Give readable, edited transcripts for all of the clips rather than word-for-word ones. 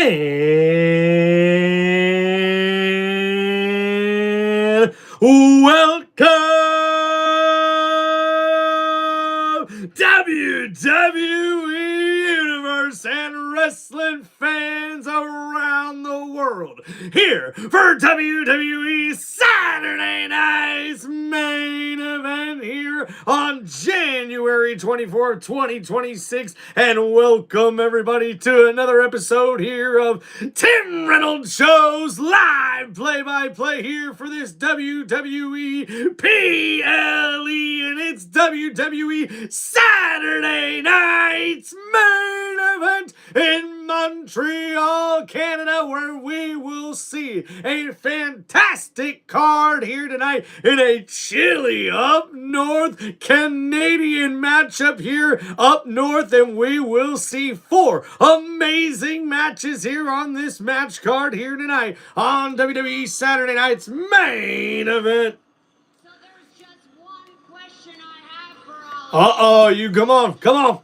And welcome, WWE Universe and wrestling fans around the world, here for WWE Saturday Night's main event here on January 24th, 2026. And welcome everybody to another episode here of Tim Reynolds Show's live play-by-play here for this WWE PLE, and it's WWE Saturday Night's main event in Montreal, Canada, where we will see a fantastic card here tonight in a chilly up north Canadian matchup here up north, and we will see 4 amazing matches here on this match card here tonight on WWE Saturday Night's main event. So there's just one question I have for all. You come on. Are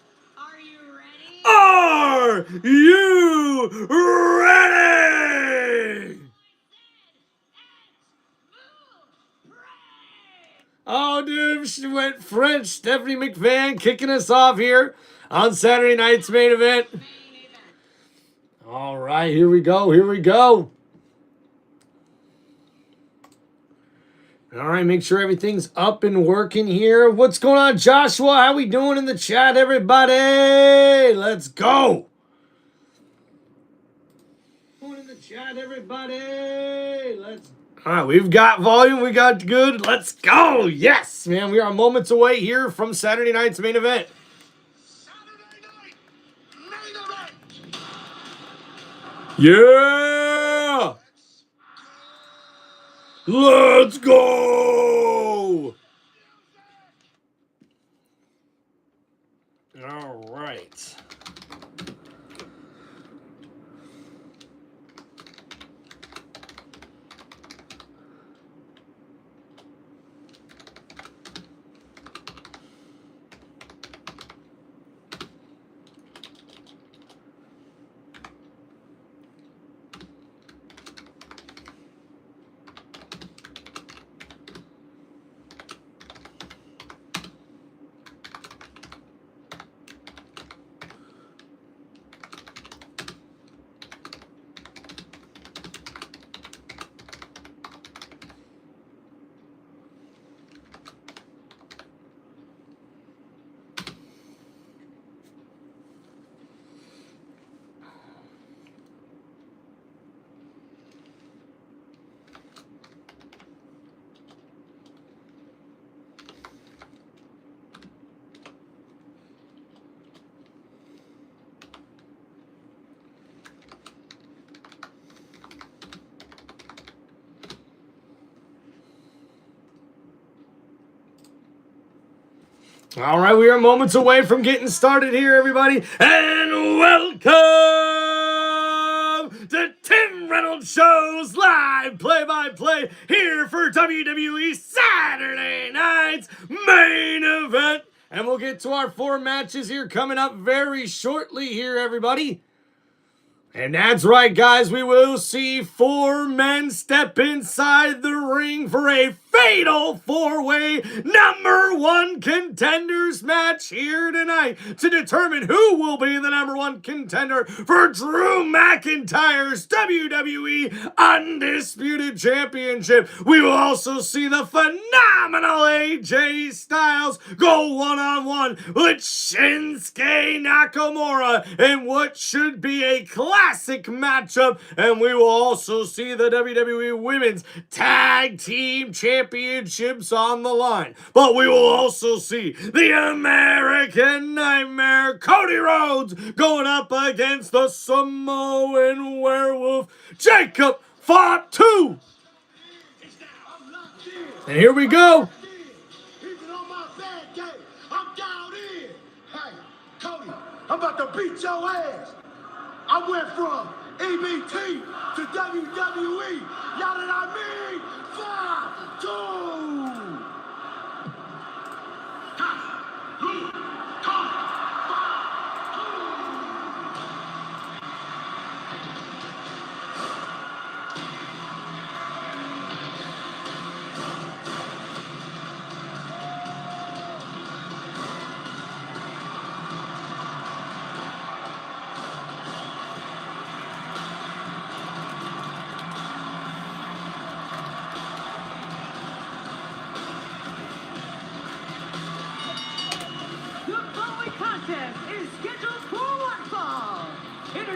you ready? Are you ready? Oh, dude, she went French. Stephanie McMahon kicking us off here on Saturday night's main event. All right, here we go. All right, make sure everything's up and working here. What's going on, Joshua? How we doing in the chat, everybody? Let's go. All right, we've got volume, we got good. Let's go. Yes, man, we are moments away here from Saturday night's main event. Saturday night main event. Yeah! Let's go! All right. All right, we are moments away from getting started here, everybody. And welcome to Tim Reynolds Show's live play-by-play here for WWE Saturday Night's main event. And we'll get to our 4 matches here coming up very shortly here, everybody. And that's right, guys. We will see 4 men step inside the ring for a fatal 4-way number 1 contenders match here tonight to determine who will be the number 1 contender for Drew McIntyre's WWE Undisputed Championship. We will also see the phenomenal AJ Styles go one-on-one with Shinsuke Nakamura in what should be a classic matchup. And we will also see the WWE Women's Tag Team Championships on the line. But we will also see the American Nightmare Cody Rhodes going up against the Samoan Werewolf Jacob Fatu. And here we go. I'm about to beat your ass. I went from EBT to WWE. Y'all know what I mean? 5, 2.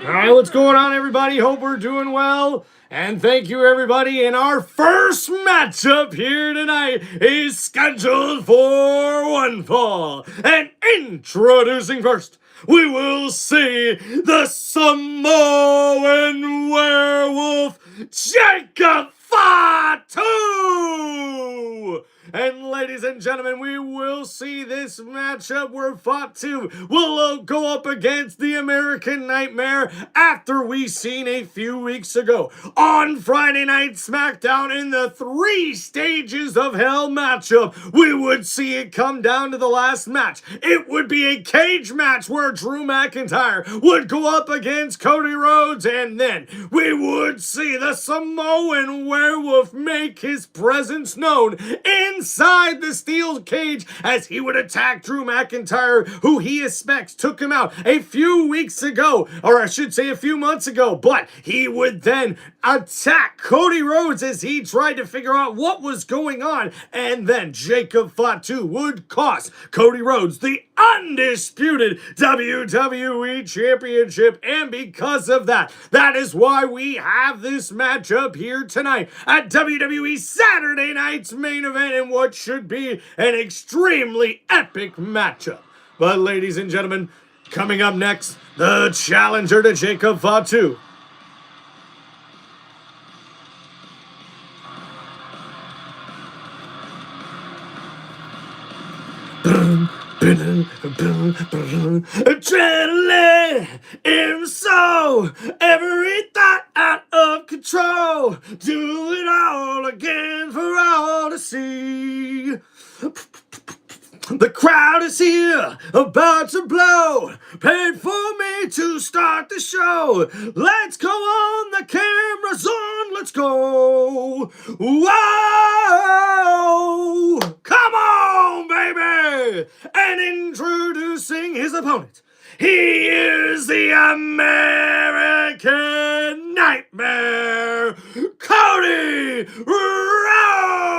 All right, what's going on, everybody? Hope we're doing well. And thank you, everybody. And our first matchup here tonight is scheduled for one fall. And introducing first, we will see the Samoan werewolf, Jacob Fatu. And ladies and gentlemen, we will see this matchup where Fatu will go up against the American Nightmare after we seen a few weeks ago on Friday Night SmackDown in the 3 Stages of Hell matchup. We would see it come down to the last match. It would be a cage match where Drew McIntyre would go up against Cody Rhodes, and then we would see the Samoan werewolf make his presence known inside the steel cage as he would attack Drew McIntyre, who he expects took him out a few weeks ago, or I should say a few months ago, but he would then attack Cody Rhodes as he tried to figure out what was going on, and then Jacob Fatu would cost Cody Rhodes the undisputed WWE Championship, and because of that, that is why we have this matchup here tonight at WWE Saturday Night's Main Event in what should be an extremely epic matchup. But ladies and gentlemen, coming up next, the challenger to Jacob Fatu. Adrenaline in so every thought out of control. Do it all again for all to see. The crowd is here, about to blow. Paid for me to start the show. Let's go on, the camera's on, let's go. Whoa! Come on, baby! And introducing his opponent, he is the American Nightmare, Cody Rhodes!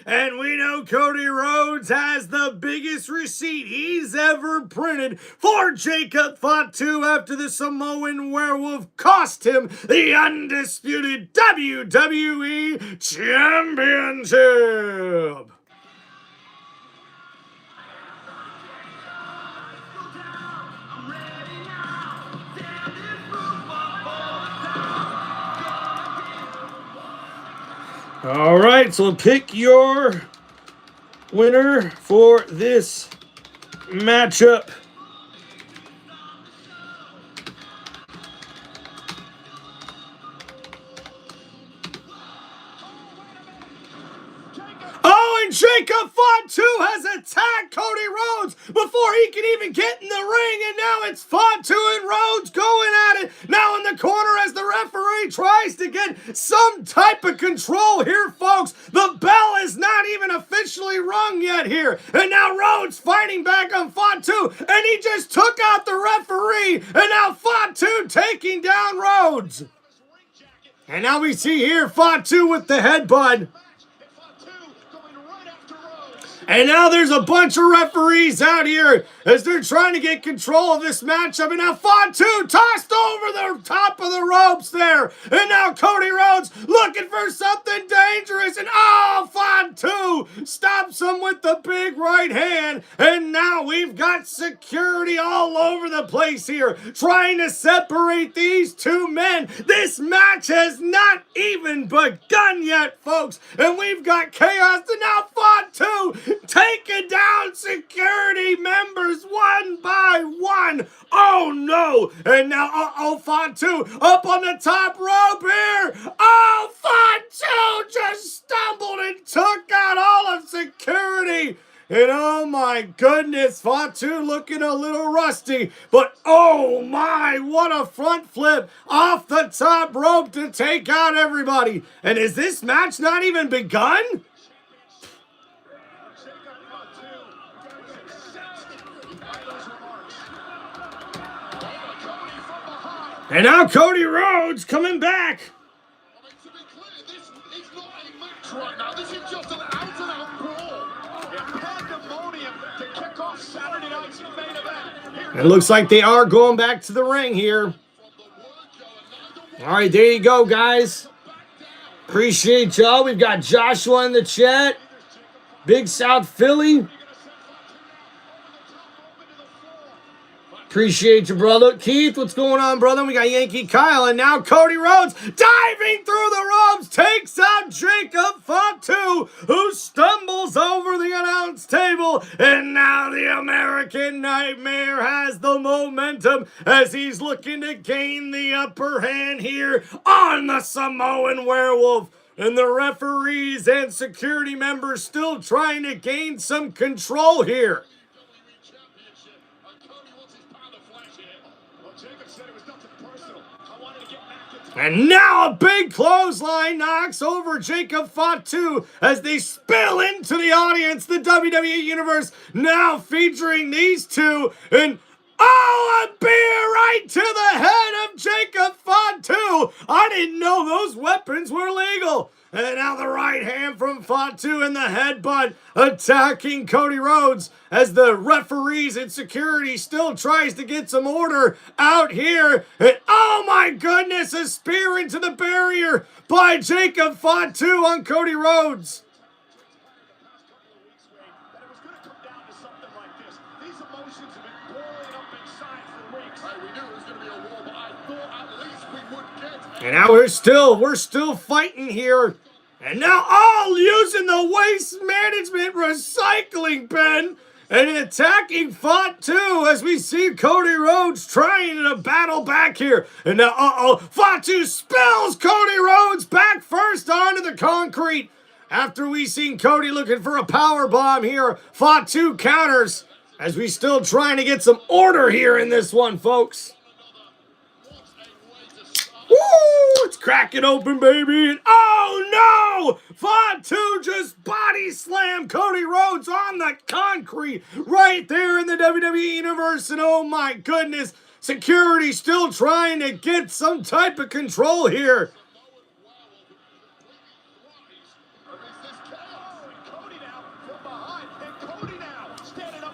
And we know Cody Rhodes has the biggest receipt he's ever printed for Jacob Fatu after the Samoan werewolf cost him the undisputed WWE Championship. All right, so pick your winner for this matchup. Oh, and Jacob Fatu has attacked Cody Rhodes before he can even get in the ring, and now it's Fatu and Rhodes going at it. Now in the corner as the referee tries to get some type of control here, folks. The bell is not even officially rung yet here. And now Rhodes fighting back on Fatu, and he just took out the referee, and now Fatu taking down Rhodes. And now we see here Fatu with the headbutt. And now there's a bunch of referees out here as they're trying to get control of this matchup. And now Fatu tossed over the top of the ropes there. And now Cody Rhodes looking for something dangerous. And oh, Fatu stops him with the big right hand. And now we've got security all over the place here trying to separate these two men. This match has not even begun yet, folks. And we've got chaos. And now Fatu taking down security members one by one. Oh no! And now, Fatu up on the top rope here. Oh, Fatu just stumbled and took out all of security. And oh my goodness, Fatu looking a little rusty. But oh my, what a front flip off the top rope to take out everybody. And is this match not even begun? And now Cody Rhodes coming back. To be clear, this is not a match right now. This is just an out-and-out brawl. Pandemonium to kick off Saturday night's main event. It looks like they are going back to the ring here. All right, there you go, guys. Appreciate y'all. We've got Joshua in the chat. Big South Philly. Appreciate you, brother. Keith, what's going on, brother? We got Yankee Kyle, and now Cody Rhodes diving through the ropes, takes out Jacob Fatu, who stumbles over the announce table, and now the American Nightmare has the momentum as he's looking to gain the upper hand here on the Samoan Werewolf. And the referees and security members still trying to gain some control here. And now a big clothesline knocks over Jacob Fatu as they spill into the audience. The WWE Universe now featuring these two. And a beer right to the head of Jacob Fatu. I didn't know those weapons were legal. And now the right hand from Fatu and the headbutt attacking Cody Rhodes as the referees and security still tries to get some order out here. And oh my goodness, a spear into the barrier by Jacob Fatu on Cody Rhodes. And now we're still fighting here. And now all using the waste management recycling bin and attacking Fatu as we see Cody Rhodes trying to battle back here. And now, Fatu spills Cody Rhodes back first onto the concrete. After we seen Cody looking for a power bomb here, Fatu counters as we still trying to get some order here in this one, folks. Woo! It's cracking open, baby. And oh no! Fatu just body slammed Cody Rhodes on the concrete right there in the WWE Universe. And oh my goodness, security still trying to get some type of control here.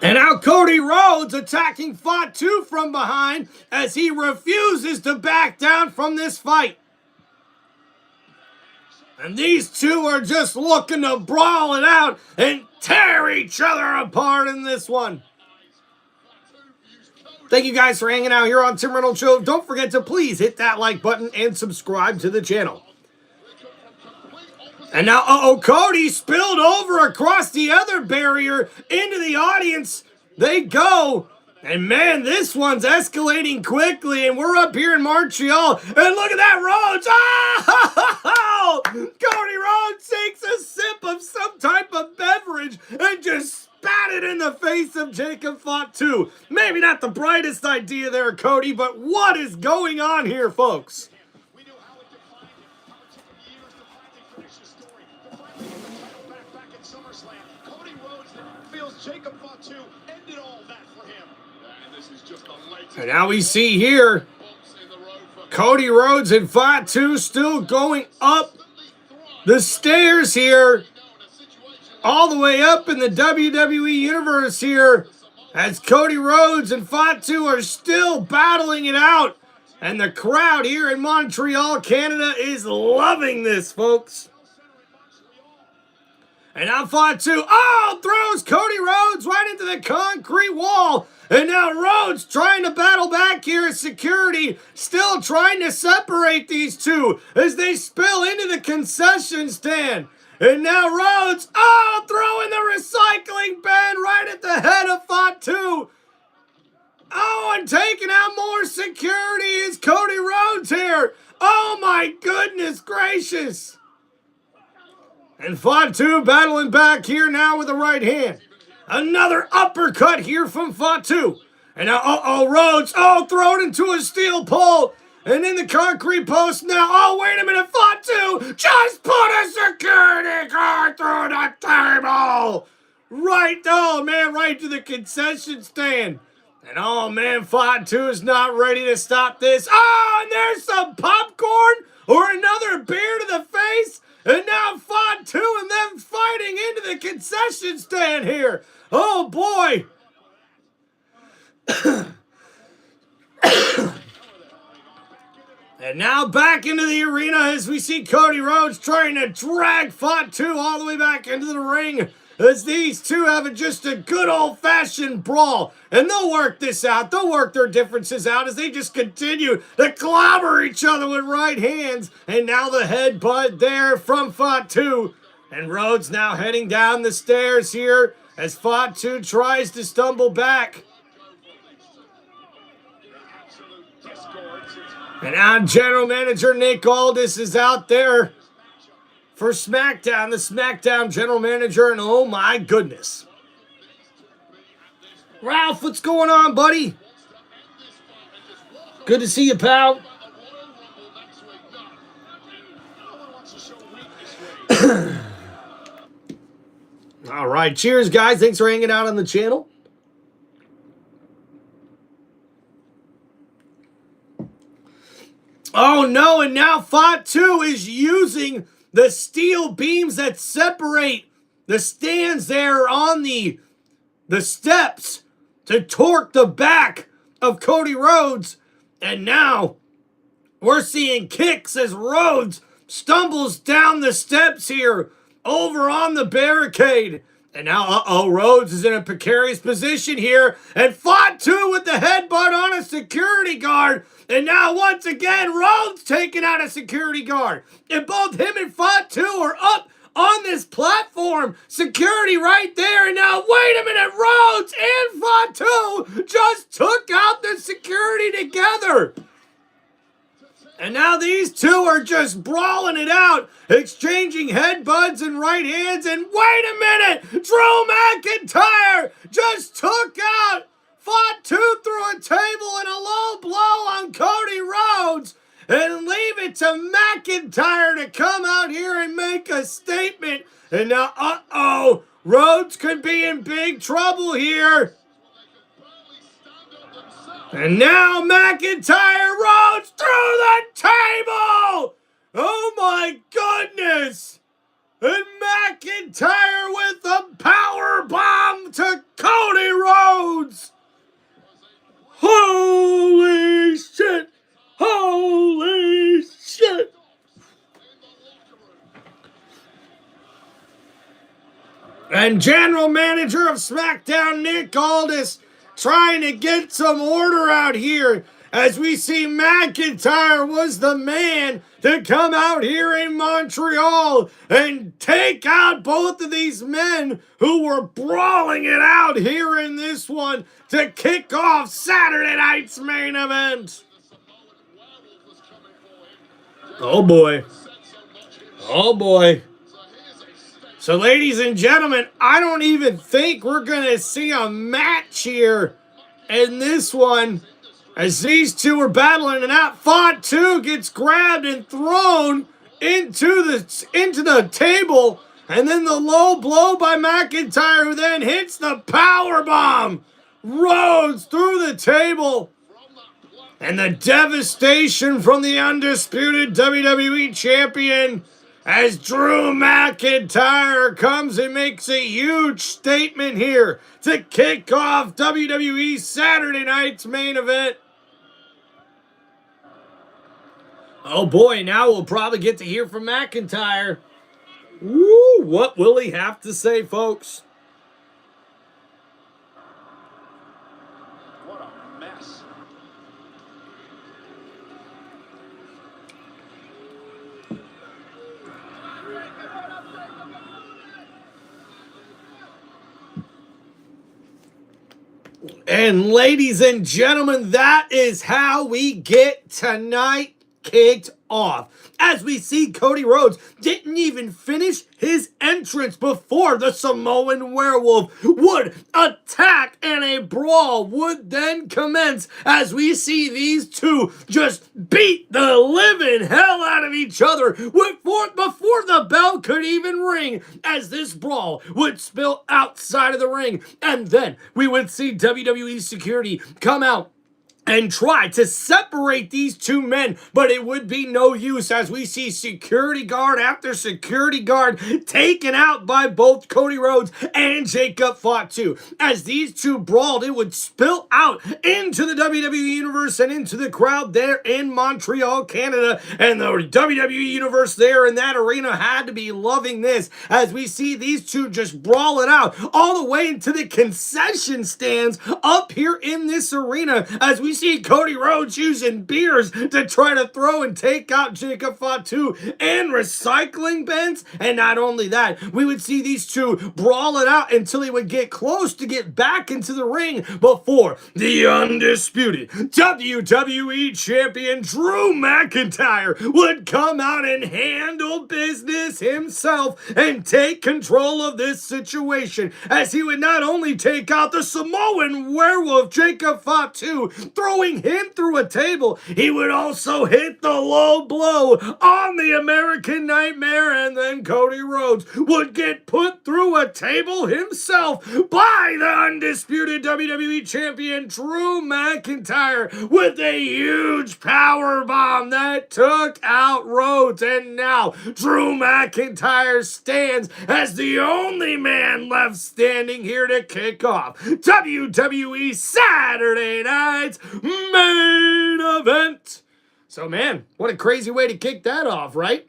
And now Cody Rhodes attacking Fatu from behind as he refuses to back down from this fight. And these two are just looking to brawl it out and tear each other apart in this one. Thank you guys for hanging out here on Tim Reynolds Show. Don't forget to please hit that like button and subscribe to the channel. And now, Cody spilled over across the other barrier into the audience. They go. And man, this one's escalating quickly. And we're up here in Montreal. And look at that, Rhodes. Oh! Cody Rhodes takes a sip of some type of beverage and just spat it in the face of Jacob Fatu. Maybe not the brightest idea there, Cody, but what is going on here, folks? Jacob Fatu ended all that for him. And this is just the latest. And now we see here Cody Rhodes and Fatu still going up the stairs here, all the way up in the WWE Universe here, as Cody Rhodes and Fatu are still battling it out. And the crowd here in Montreal, Canada is loving this, folks. And now Fatu, throws Cody Rhodes right into the concrete wall. And now Rhodes trying to battle back here as security, still trying to separate these two as they spill into the concession stand. And now Rhodes, throwing the recycling bin right at the head of Fatu. And taking out more security is Cody Rhodes here. Oh my goodness gracious. And Fatu battling back here now with the right hand. Another uppercut here from Fatu. And now, Rhodes, thrown into a steel pole. And in the concrete post now. Oh, wait a minute, Fatu just put a security guard through the table. Right to the concession stand. And oh man, Fatu is not ready to stop this. And there's some popcorn or another beer to the face. And now Fatu and them fighting into the concession stand here. Oh boy. And now back into the arena as we see Cody Rhodes trying to drag Fatu all the way back into the ring. As these two have just a good old-fashioned brawl. And they'll work this out. They'll work their differences out as they just continue to clobber each other with right hands. And now the headbutt there from Fatu. And Rhodes now heading down the stairs here as Fatu tries to stumble back. And now General Manager Nick Aldis is out there for SmackDown, the SmackDown General Manager, and oh my goodness. Ralph, what's going on, buddy? Good to see you, pal. All right, cheers, guys. Thanks for hanging out on the channel. Oh no, and now Fatu is using the steel beams that separate the stands there on the steps to torque the back of Cody Rhodes. And now we're seeing kicks as Rhodes stumbles down the steps here over on the barricade. And now, Rhodes is in a precarious position here. And Fatu with the headbutt on a security guard. And now, once again, Rhodes taking out a security guard. And both him and Fatu are up on this platform. Security right there. And now, wait a minute. Rhodes and Fatu just took out the security together. And now these two are just brawling it out, exchanging headbutts and right hands. And wait a minute, Drew McIntyre just took out Fatu through a table and a low blow on Cody Rhodes. And leave it to McIntyre to come out here and make a statement. And now, Rhodes could be in big trouble here. And now McIntyre Rhodes through the table! Oh my goodness! And McIntyre with a power bomb to Cody Rhodes! Holy shit! Holy shit! And General Manager of SmackDown, Nick Aldis, trying to get some order out here as we see McIntyre was the man to come out here in Montreal and take out both of these men who were brawling it out here in this one to kick off Saturday night's main event. Oh boy. Oh boy. So, ladies and gentlemen, I don't even think we're going to see a match here in this one as these two are battling. And out, Fatu gets grabbed and thrown into the table. And then the low blow by McIntyre, who then hits the power bomb. Rhodes through the table. And the devastation from the undisputed WWE champion, as Drew McIntyre comes and makes a huge statement here to kick off WWE Saturday night's main event. Oh boy, now we'll probably get to hear from McIntyre. Woo, what will he have to say, folks? What a mess. And ladies and gentlemen, that is how we get tonight kicked off. As we see Cody Rhodes didn't even finish his entrance before the Samoan Werewolf would attack, and a brawl would then commence as we see these two just beat the living hell out of each other before the bell could even ring, as this brawl would spill outside of the ring. And then we would see WWE security come out and try to separate these two men, but it would be no use as we see security guard after security guard taken out by both Cody Rhodes and Jacob Fatu. As these two brawled, it would spill out into the WWE Universe and into the crowd there in Montreal, Canada, and the WWE Universe there in that arena had to be loving this as we see these two just brawl it out all the way into the concession stands up here in this arena as we see Cody Rhodes using beers to try to throw and take out Jacob Fatu and recycling bins. And not only that, we would see these two brawl it out until he would get close to get back into the ring before the undisputed WWE Champion Drew McIntyre would come out and handle business himself and take control of this situation as he would not only take out the Samoan werewolf Jacob Fatu, throwing him through a table, he would also hit the low blow on the American Nightmare, and then Cody Rhodes would get put through a table himself by the undisputed WWE Champion Drew McIntyre with a huge power bomb that took out Rhodes. And now Drew McIntyre stands as the only man left standing here to kick off WWE Saturday Night's main event. So, man, what a crazy way to kick that off, right?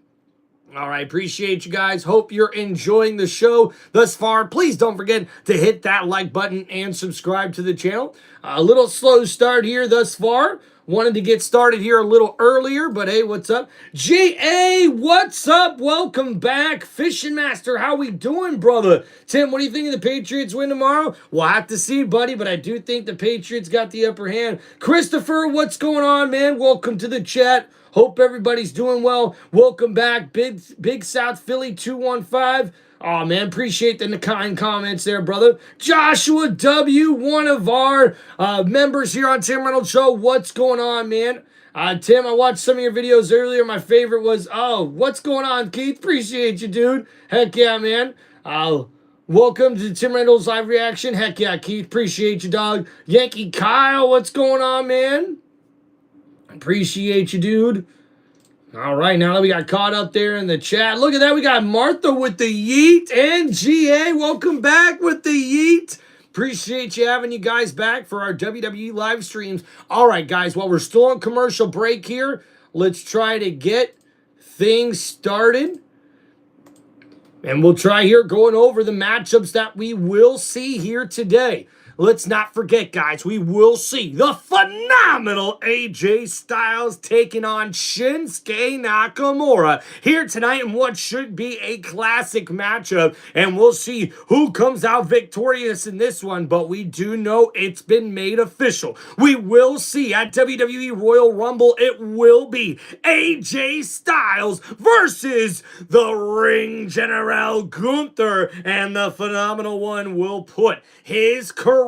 All right, appreciate you guys. Hope you're enjoying the show thus far. Please don't forget to hit that like button and subscribe to the channel. A little slow start here thus far. Wanted to get started here a little earlier, but hey, what's up? G.A., what's up? Welcome back. Fishing Master, how we doing, brother? Tim, what do you think of the Patriots win tomorrow? We'll have to see, buddy, but I do think the Patriots got the upper hand. Christopher, what's going on, man? Welcome to the chat. Hope everybody's doing well. Welcome back. Big South Philly 215. Oh, man, appreciate the kind comments there, brother. Joshua W., one of our members here on Tim Reynolds Show. What's going on, man? Tim, I watched some of your videos earlier. My favorite was, what's going on, Keith? Appreciate you, dude. Heck yeah, man. Welcome to Tim Reynolds Live Reaction. Heck yeah, Keith. Appreciate you, dog. Yankee Kyle, what's going on, man? Appreciate you, dude. All right, now that we got caught up there in the chat. Look at that. We got Martha with the yeet and GA. Welcome back with the yeet. Appreciate you having you guys back for our WWE live streams. All right, guys, while we're still on commercial break here, let's try to get things started. And we'll try here going over the matchups that we will see here today. Let's not forget, guys, we will see the phenomenal AJ Styles taking on Shinsuke Nakamura here tonight in what should be a classic matchup. And we'll see who comes out victorious in this one, but we do know it's been made official. We will see at WWE Royal Rumble, it will be AJ Styles versus the Ring General Gunther, and the phenomenal one will put his career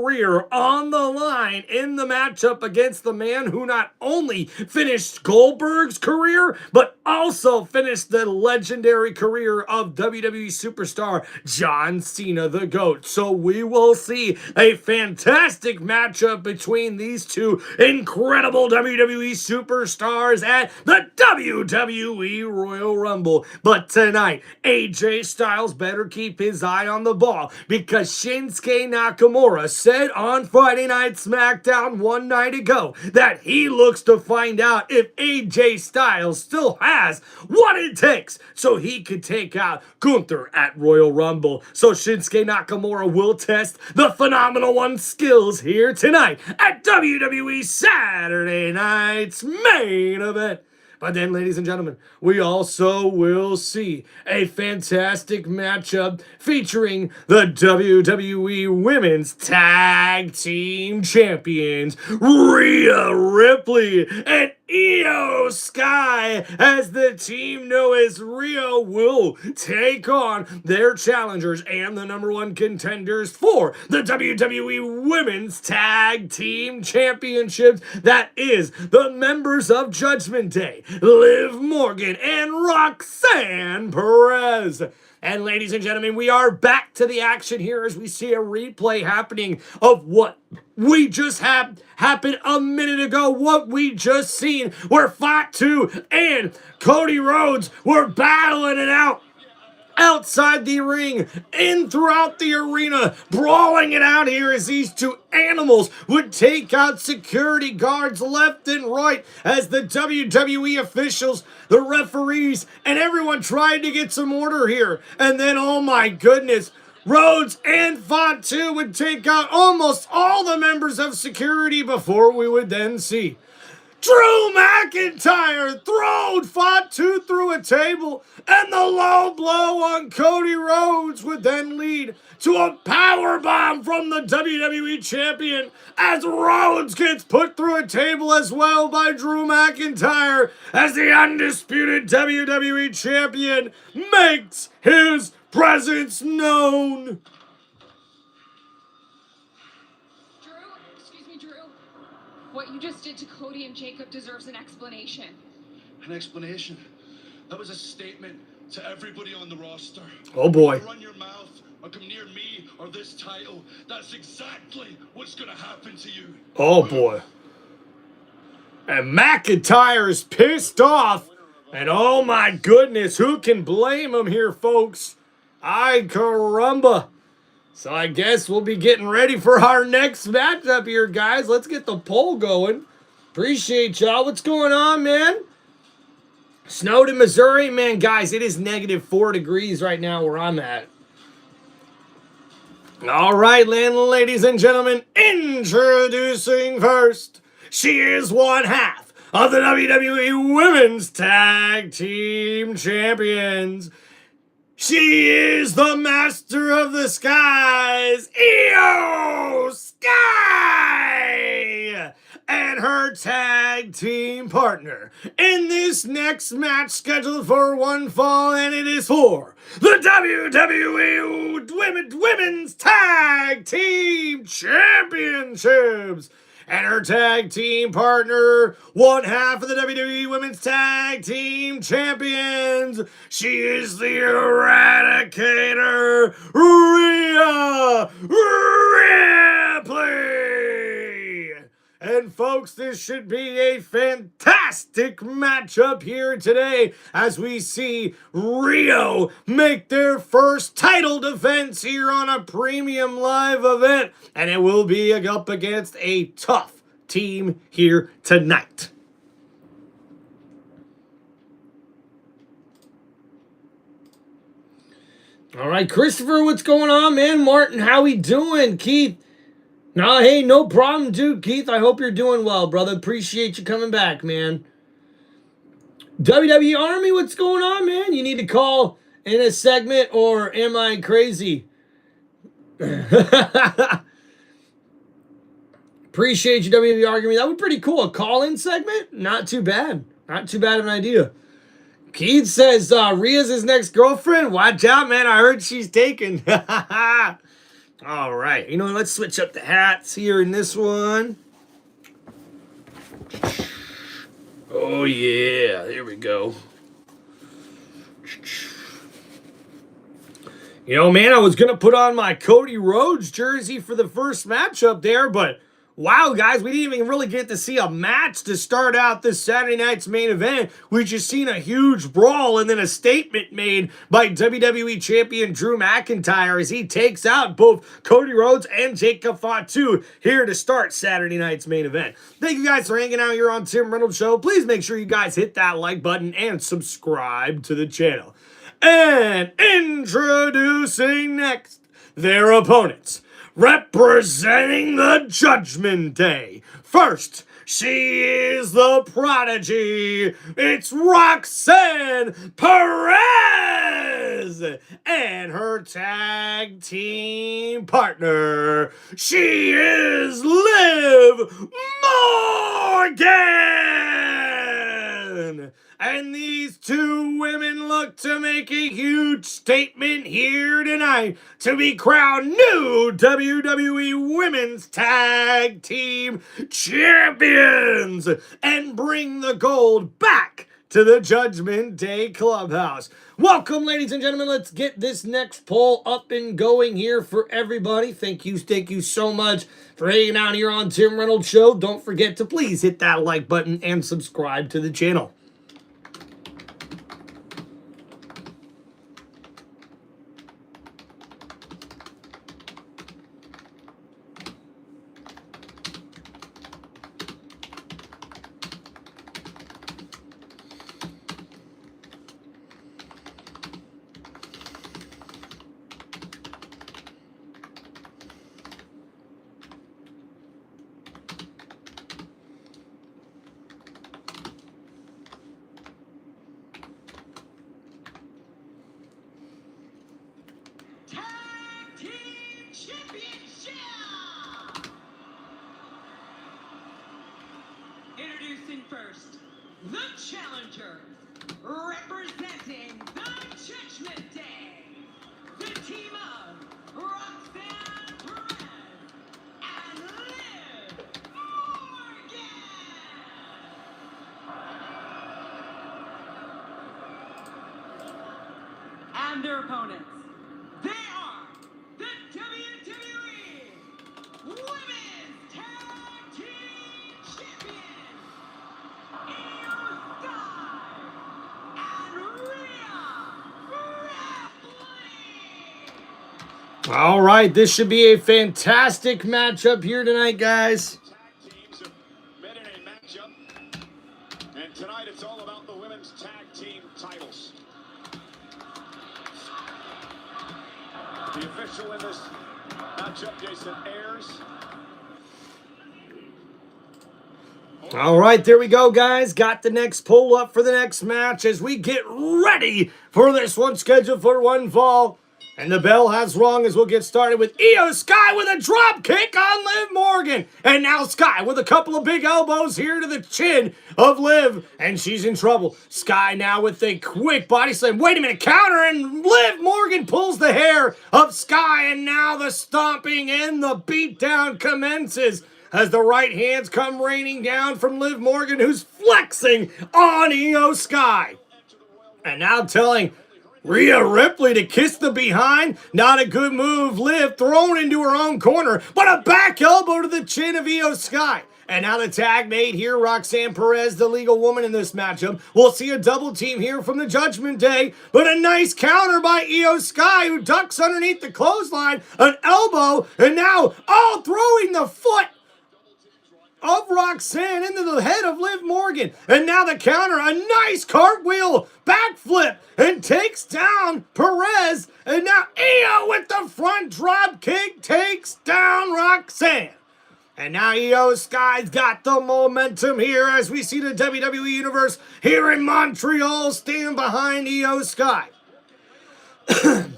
on the line in the matchup against the man who not only finished Goldberg's career, but also finished the legendary career of WWE superstar John Cena, the GOAT. So we will see a fantastic matchup between these two incredible WWE superstars at the WWE Royal Rumble. But tonight, AJ Styles better keep his eye on the ball because Shinsuke Nakamura said on Friday Night SmackDown one night ago that he looks to find out if AJ Styles still has what it takes so he could take out Gunther at Royal Rumble. So Shinsuke Nakamura will test the phenomenal one's skills here tonight at WWE Saturday Night's main event. But then, ladies and gentlemen, we also will see a fantastic matchup featuring the WWE Women's Tag Team Champions, Rhea Ripley and Io Sky, as the team known as Rio will take on their challengers and the number one contenders for the WWE Women's Tag Team Championships. That is the members of Judgment Day, Liv Morgan and Roxanne Perez. And ladies and gentlemen, we are back to the action here as we see a replay happening of what we just had happen a minute ago. What we just seen, where Fatu and Cody Rhodes were battling it out outside the ring, in throughout the arena, brawling it out here as these two animals would take out security guards left and right as the WWE officials, the referees, and everyone tried to get some order here. And then, oh my goodness, Rhodes and Fatu would take out almost all the members of security before we would then see Drew McIntyre throwed Fatu through a table, and the low blow on Cody Rhodes would then lead to a power bomb from the WWE champion as Rhodes gets put through a table as well by Drew McIntyre as the undisputed WWE champion makes his presence known. What you just did to Cody and Jacob deserves an explanation. An explanation? That was a statement to everybody on the roster. Oh boy. Run your mouth or come near me or this title. That's exactly what's gonna happen to you. Oh boy. And McIntyre is pissed off. And oh my goodness, who can blame him here, folks? Ay caramba. So I guess we'll be getting ready for our next matchup here, guys. Let's get the poll going. Appreciate y'all. What's going on, man? Snowed in Missouri? Man, guys, it is -4 degrees right now where I'm at. All right, ladies and gentlemen, introducing first. She is one half of the WWE Women's Tag Team Champions. She is the master of the skies, Io Sky, and her tag team partner in this next match scheduled for one fall, and it is for the WWE Women's Tag Team Championships. And her tag team partner, one half of the WWE Women's Tag Team Champions. She is the Eradicator, Rhea Ripley. And folks, this should be a fantastic matchup here today as we see Rio make their first title defense here on a premium live event. And it will be up against a tough team here tonight. All right, Christopher, what's going on, man? Martin, how we doing? Keith? No, hey, no problem, dude. Keith, I hope you're doing well, brother. Appreciate you coming back, man. WWE Army, what's going on, man? You need to call in a segment, or am I crazy? Appreciate you, WWE Army. That would be pretty cool. A call-in segment? Not too bad. Not too bad of an idea. Keith says, Rhea's his next girlfriend? Watch out, man. I heard she's taken. All right. You know, let's switch up the hats here in this one. Oh, yeah. There we go. You know, man, I was going to put on my Cody Rhodes jersey for the first matchup there, but wow, guys, we didn't even really get to see a match to start out this Saturday night's main event. We just seen a huge brawl and then a statement made by WWE Champion Drew McIntyre as he takes out both Cody Rhodes and Jacob Fatu here to start Saturday night's main event. Thank you guys for hanging out here on Tim Reynolds Show. Please make sure you guys hit that like button and subscribe to the channel. And introducing next, their opponents, representing the Judgment Day. First, she is the Prodigy. It's Roxanne Perez. And her tag team partner, she is Liv Morgan. And these two women look to make a huge statement here tonight to be crowned new WWE Women's Tag Team Champions and bring the gold back to the Judgment Day Clubhouse. Welcome, ladies and gentlemen. Let's get this next poll up and going here for everybody. Thank you so much for hanging out here on Tim Reynolds Show. Don't forget to please hit that like button and subscribe to the channel. Introducing first, the challenger, representing the Judgment Day, the team of Roxanne Perez and Liv Morgan. And their opponents, they are the WWE Women's Tag Team Champions, All right, this should be a fantastic matchup here tonight, guys. Tag teams have met in a matchup, and tonight it's all about the women's tag team titles. The official in this matchup, Jason Ayers. All right, there we go, guys. Got the next poll up for the next match as we get ready for this one scheduled for one fall. And the bell has rung as we'll get started with Io Sky with a drop kick on Liv Morgan. And now Sky with a couple of big elbows here to the chin of Liv. And she's in trouble. Sky now with a quick body slam. Wait a minute, counter. And Liv Morgan pulls the hair of Sky. And now the stomping and the beatdown commences as the right hands come raining down from Liv Morgan, who's flexing on Io Sky. And now telling Rhea Ripley to kiss the behind. Not a good move. Liv thrown into her own corner, but a back elbow to the chin of Io Sky. And now the tag made here, Roxanne Perez, the legal woman in this matchup. We'll see a double team here from the Judgment Day, but a nice counter by Io Sky, who ducks underneath the clothesline, an elbow, and now all throwing the foot of Roxanne into the head of Liv Morgan. And now the counter, a nice cartwheel, backflip, and takes down Perez. And now Io with the front drop kick takes down Roxanne. And now Io Sky's got the momentum here as we see the WWE Universe here in Montreal stand behind Io Sky. And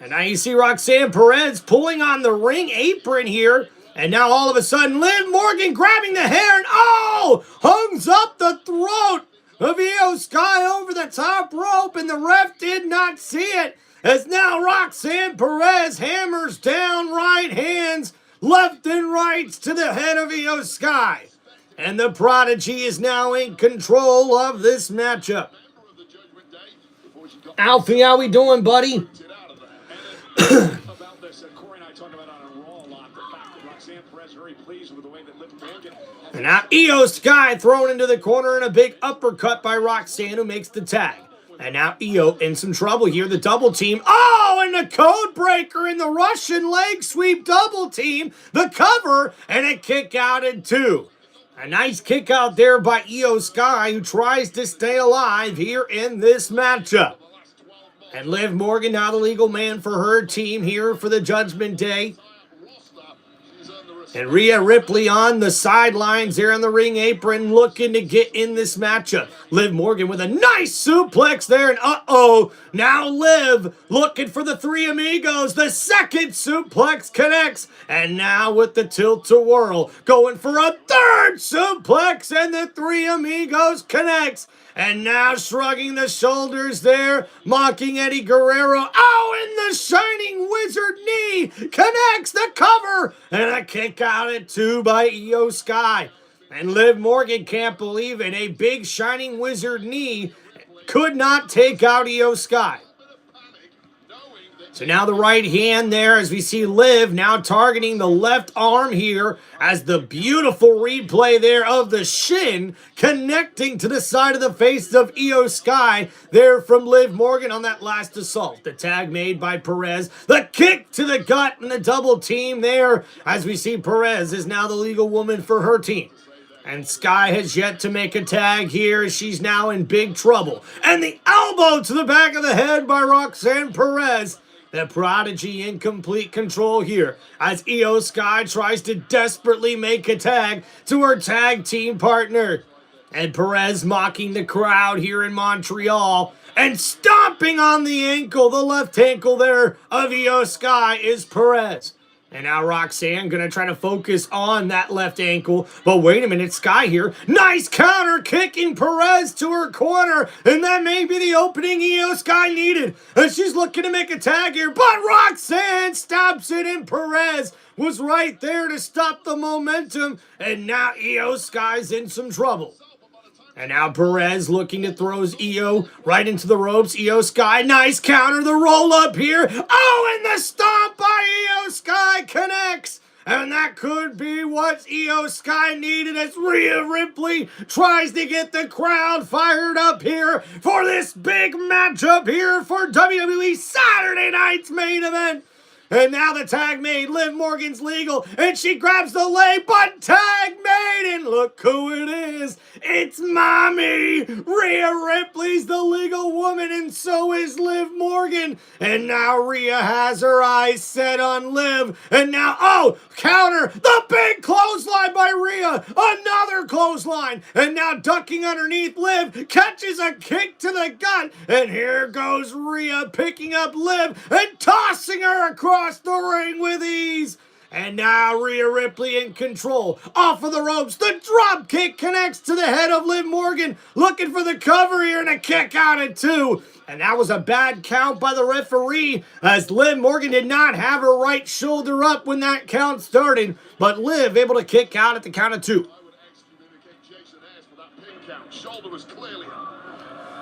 now you see Roxanne Perez pulling on the ring apron here. And now all of a sudden, Liv Morgan grabbing the hair and hungs up the throat of Io Sky over the top rope, and the ref did not see it. As now Roxanne Perez hammers down right hands, left and rights to the head of Io Sky. And the Prodigy is now in control of this matchup. Alfie, how we doing, buddy? And now Io Sky thrown into the corner and a big uppercut by Roxanne, who makes the tag. And now Io in some trouble here, the double team. And the code breaker in the Russian leg sweep double team, the cover, and a kick out in two. A nice kick out there by Io Sky, who tries to stay alive here in this matchup. And Liv Morgan, now the legal man for her team here for the Judgment Day. And Rhea Ripley on the sidelines there on the ring apron looking to get in this matchup. Liv Morgan with a nice suplex there. And now Liv looking for the Three Amigos. The second suplex connects. And now with the tilt-a-whirl going for a third suplex. And the Three Amigos connects. And now shrugging the shoulders there, mocking Eddie Guerrero. And the Shining Wizard knee connects the cover. And a kick out at two by Io Sky. And Liv Morgan can't believe it. A big shining wizard knee could not take out Io Sky. So now the right hand there as we see Liv now targeting the left arm here as the beautiful replay there of the shin connecting to the side of the face of Io Sky there from Liv Morgan on that last assault. The tag made by Perez. The kick to the gut and the double team there as we see Perez is now the legal woman for her team. And Sky has yet to make a tag here. She's now in big trouble. And the elbow to the back of the head by Roxanne Perez. The Prodigy in complete control here as Io Sky tries to desperately make a tag to her tag team partner. And Perez mocking the crowd here in Montreal and stomping on the ankle, the left ankle there of Io Sky is Perez. And now Roxanne gonna try to focus on that left ankle. But wait a minute, Sky here. Nice counter kicking Perez to her corner. And that may be the opening Io Sky needed. And she's looking to make a tag here. But Roxanne stops it and Perez was right there to stop the momentum. And now Io Sky's in some trouble. And now Perez looking to throw Io right into the ropes. Io Sky, nice counter, the roll up here. Oh, and the stomp by Io Sky connects. And that could be what Io Sky needed as Rhea Ripley tries to get the crowd fired up here for this big matchup here for WWE Saturday night's main event. And now the tag made, Liv Morgan's legal, and she grabs the leg, but tag made, and look who it is. It's Mommy. Rhea Ripley's the legal woman, and so is Liv Morgan. And now Rhea has her eyes set on Liv, and now, oh, counter, the big clothesline by Rhea, another clothesline, and now ducking underneath Liv, catches a kick to the gut, and here goes Rhea picking up Liv and tossing her across the ring with ease. And now Rhea Ripley in control. Off of the ropes. The drop kick connects to the head of Liv Morgan. Looking for the cover here and a kick out at 2. And that was a bad count by the referee as Liv Morgan did not have her right shoulder up when that count started. But Liv able to kick out at the count of 2. Shoulder was clearly up.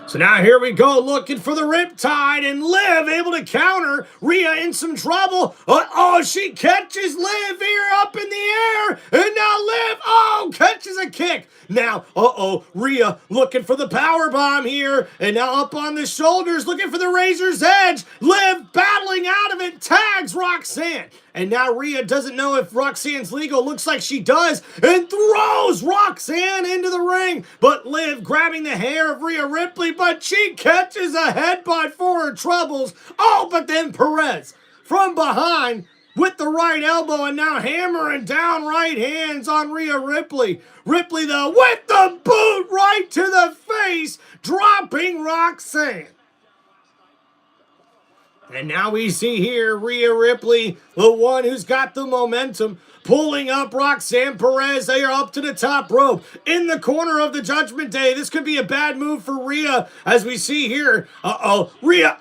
So now here we go, looking for the riptide, and Liv able to counter. Rhea in some trouble. Oh, she catches Liv here up in the air, and now Liv, catches a kick. Now, Rhea looking for the power bomb here, and now up on the shoulders, looking for the razor's edge. Liv battling out of it, tags Roxanne. And now Rhea doesn't know if Roxanne's legal. Looks like she does. And throws Roxanne into the ring. But Liv grabbing the hair of Rhea Ripley. But she catches a headbutt for her troubles. Oh, but then Perez from behind with the right elbow. And now hammering down right hands on Rhea Ripley. Ripley, though, with the boot right to the face. Dropping Roxanne. And now we see here Rhea Ripley, the one who's got the momentum, pulling up Roxanne Perez. They are up to the top rope in the corner of the Judgment Day. This could be a bad move for Rhea as we see here. Rhea,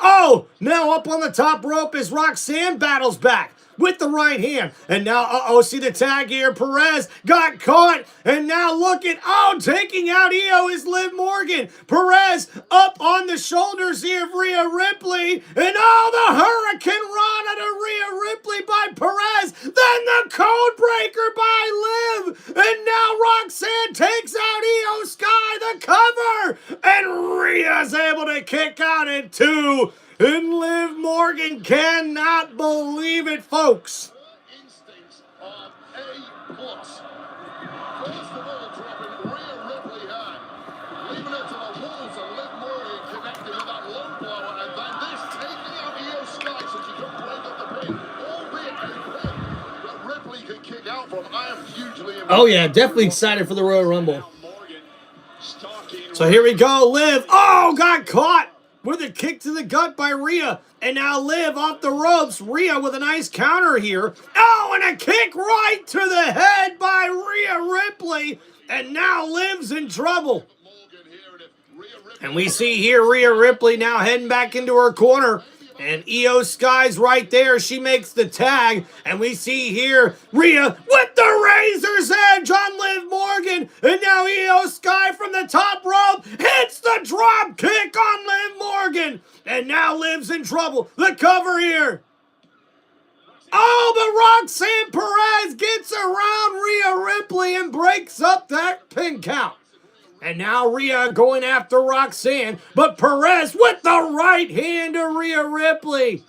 now up on the top rope as Roxanne battles back with the right hand. And now, see the tag here. Perez got caught. And now look at, taking out Io is Liv Morgan. Perez up on the shoulders here of Rhea Ripley. And the Hurricane Rana to Rhea Ripley by Perez. Then the Code Breaker by Liv. And now Roxanne takes out Io Sky, the cover. And Rhea's able to kick out at 2. And Liv Morgan cannot believe it, folks. Instincts of A+. First of all, dropping Rhea Ripley high, leaving it to the walls and Liv Morgan connecting with that low blower, and then this taking out Io Sky so she can break up the pin, albeit a pin that Ripley can kick out from. I am hugely impressed. Oh yeah, definitely excited for the Royal Rumble. So here we go, Liv. Got caught with a kick to the gut by Rhea. And now Liv off the ropes. Rhea with a nice counter here. And a kick right to the head by Rhea Ripley. And now Liv's in trouble. And we see here Rhea Ripley now heading back into her corner. And Io Sky's right there. She makes the tag. And we see here Rhea with the Razor's Edge on Liv Morgan. And now Io Sky from the top rope hits the drop kick on Liv Morgan. And now Liv's in trouble. The cover here. Oh, but Roxanne Perez gets around Rhea Ripley and breaks up that pin count. And now Rhea going after Roxanne, but Perez with the right hand to Rhea Ripley.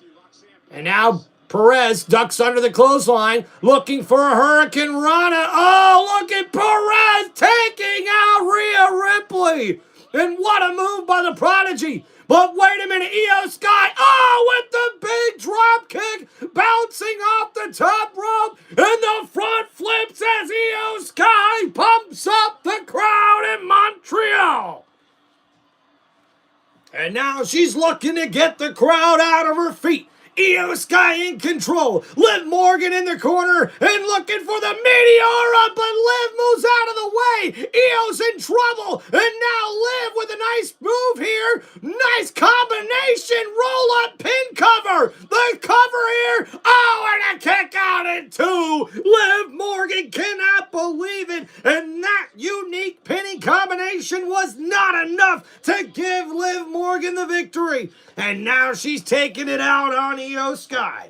And now Perez ducks under the clothesline, looking for a Hurricane Rana. Oh, look at Perez taking out Rhea Ripley. And what a move by the Prodigy. But wait a minute, Io Sky, oh, with the big drop kick, bouncing off the top rope, and the front flips as Io Sky pumps up the crowd in Montreal. And now she's looking to get the crowd out of her feet. Io Sky in control. Liv Morgan in the corner and looking for the Meteora, but Liv moves out of the way. Io's in trouble. And now Liv with a nice move here. Nice combination. Roll up pin cover. The cover here. Oh, and a kick out at 2. Liv Morgan cannot believe it. And that unique pinning combination was not enough to give Liv Morgan the victory. And now she's taking it out on Io Sky.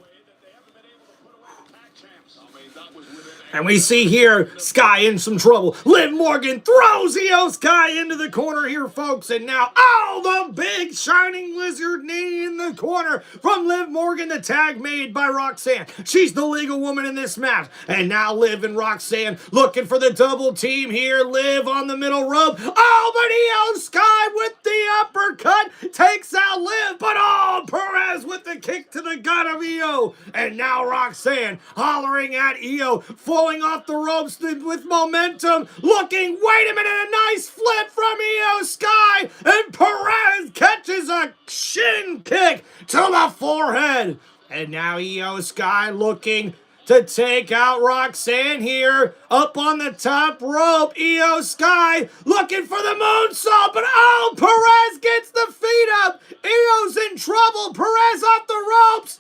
And we see here Sky in some trouble. Liv Morgan throws Io Sky into the corner here, folks. And now, oh, the big shining lizard knee in the corner from Liv Morgan, the tag made by Roxanne. She's the legal woman in this match. And now Liv and Roxanne looking for the double team here. Liv on the middle rope. Oh, but Io Sky with the uppercut takes out Liv. But oh, Perez with the kick to the gut of Io. And now Roxanne hollering at Io, flowing off the ropes with momentum, looking, wait a minute, a nice flip from Io Sky, and Perez catches a shin kick to the forehead. And now Io Sky looking to take out Roxanne here, up on the top rope. Io Sky looking for the moonsault, but oh, Perez gets the feet up. Io's in trouble. Perez off the ropes,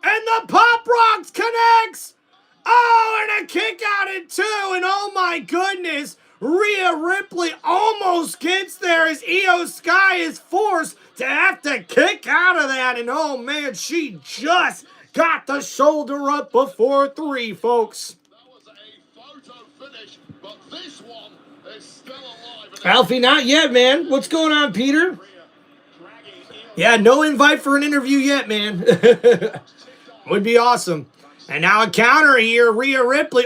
and the Pop Rocks connects. Oh, and a kick out at 2, and oh my goodness, Rhea Ripley almost gets there as Io Sky is forced to have to kick out of that, and oh man, she just got the shoulder up before 3, folks. That was a photo finish, but this one is still alive. Alfie, not yet, man. What's going on, Peter? Yeah, no invite for an interview yet, man. Would be awesome. And now a counter here. Rhea Ripley,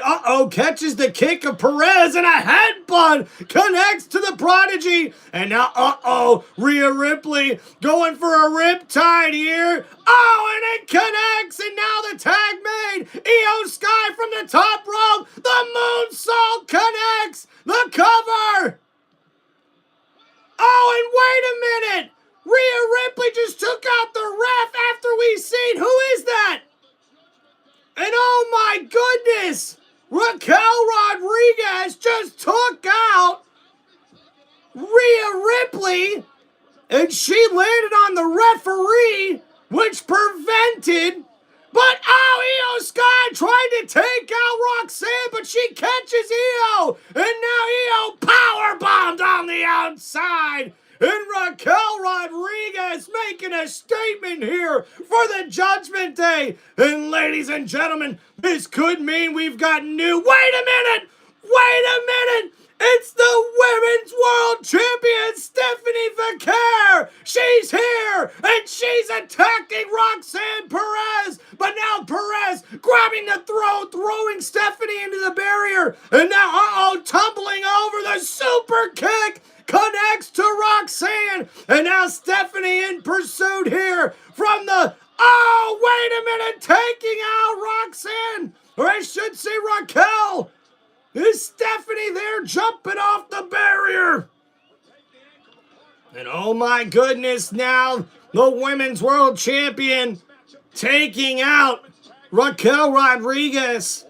catches the kick of Perez, and a headbutt connects to the Prodigy. And now, Rhea Ripley going for a riptide here. Oh, and it connects, and now the tag made. Io Sky from the top rope. The moonsault connects. The cover. Oh, and wait a minute. Rhea Ripley just took out the ref after we seen. Who is that? And oh my goodness, Raquel Rodriguez just took out Rhea Ripley, and she landed on the referee, which prevented. But Io Sky tried to take out Roxanne, but she catches Io, and now Io powerbombed on the outside. And Raquel Rodriguez making a statement here for the Judgment Day. And ladies and gentlemen, this could mean we've got new... Wait a minute! It's the Women's World Champion, Stephanie Vaquer! She's here, and she's attacking Roxanne Perez! But now Perez grabbing the throat, throwing Stephanie into the barrier! And now, tumbling over the super kick! Connects to Roxanne, and now Stephanie in pursuit here from the, wait a minute, taking out Roxanne, or I should say Raquel. Is Stephanie there jumping off the barrier? And oh my goodness, now the Women's World Champion taking out Raquel Rodriguez.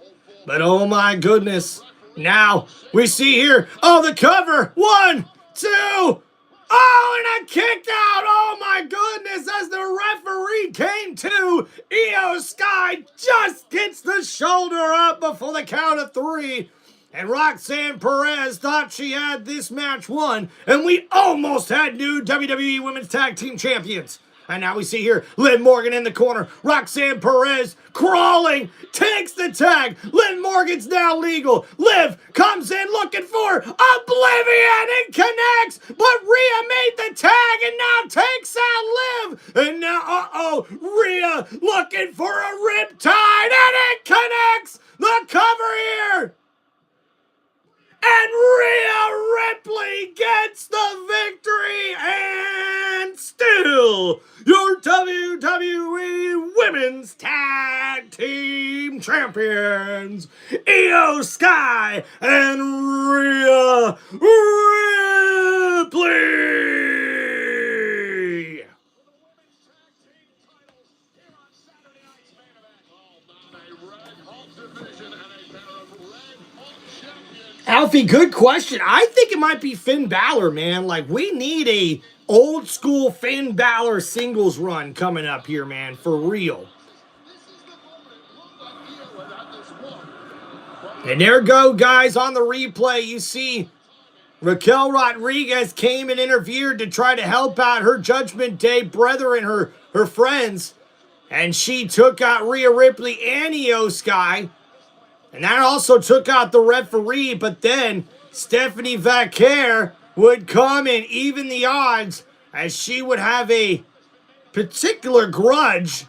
But oh my goodness, now we see here, the cover, 1, 2, and a kick out. Oh my goodness, as the referee came to, Io Sky just gets the shoulder up before the count of 3. And Roxanne Perez thought she had this match won. And we almost had new WWE Women's Tag Team Champions. And now we see here Liv Morgan in the corner. Roxanne Perez crawling, takes the tag. Liv Morgan's now legal. Liv comes in looking for Oblivion and connects. But Rhea made the tag and now takes out Liv. And now, Rhea looking for a riptide and it connects. The cover here. And Rhea Ripley gets the victory and still your WWE Women's Tag Team Champions, Io Sky and Rhea Ripley. Alfie, good question. I think it might be Finn Balor, man. Like, we need a old school Finn Balor singles run coming up here, man, for real. And there go, guys, on the replay. You see Raquel Rodriguez came and interfered to try to help out her Judgment Day brethren, her friends. And she took out Rhea Ripley and Io Sky. And that also took out the referee, but then Stephanie Vaquer would come and even the odds as she would have a particular grudge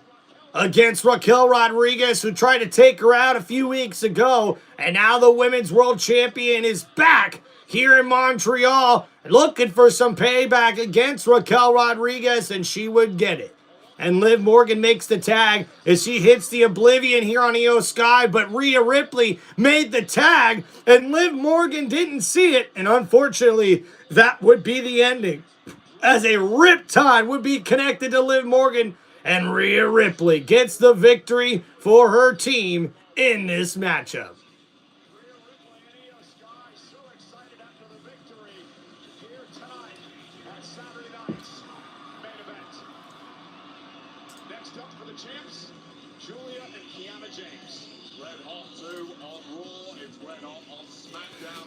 against Raquel Rodriguez, who tried to take her out a few weeks ago. And now the Women's World Champion is back here in Montreal looking for some payback against Raquel Rodriguez, and she would get it. And Liv Morgan makes the tag as she hits the Oblivion here on Io Sky. But Rhea Ripley made the tag and Liv Morgan didn't see it. And unfortunately, that would be the ending, as a riptide would be connected to Liv Morgan. And Rhea Ripley gets the victory for her team in this matchup.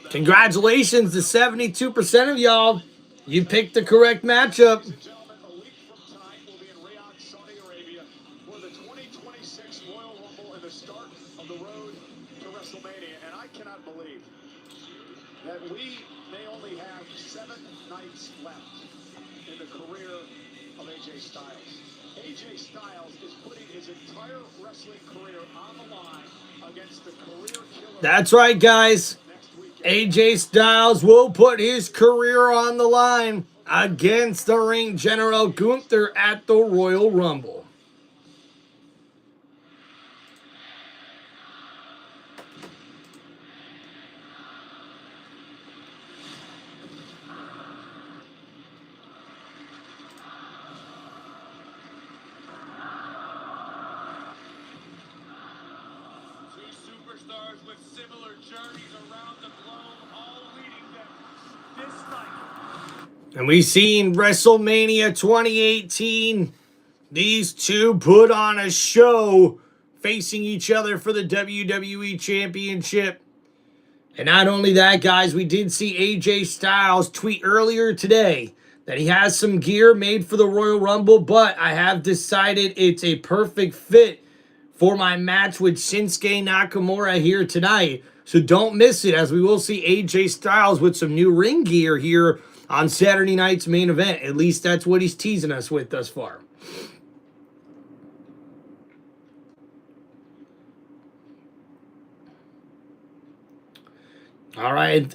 Congratulations to 72% of y'all. You picked the correct matchup. And I cannot believe that we may only have 7 nights left in the career of AJ Styles. AJ Styles is putting his entire wrestling career on the line against the career killer. That's right, guys. AJ Styles will put his career on the line against the ring general Gunther at the Royal Rumble. With similar journeys around the globe, all leading them this night. And we've seen WrestleMania 2018. These two put on a show facing each other for the WWE Championship. And not only that, guys, we did see AJ Styles tweet earlier today that he has some gear made for the Royal Rumble, but I have decided it's a perfect fit for my match with Shinsuke Nakamura here tonight. So don't miss it, as we will see AJ Styles with some new ring gear here on Saturday night's main event. At least that's what he's teasing us with thus far. All right.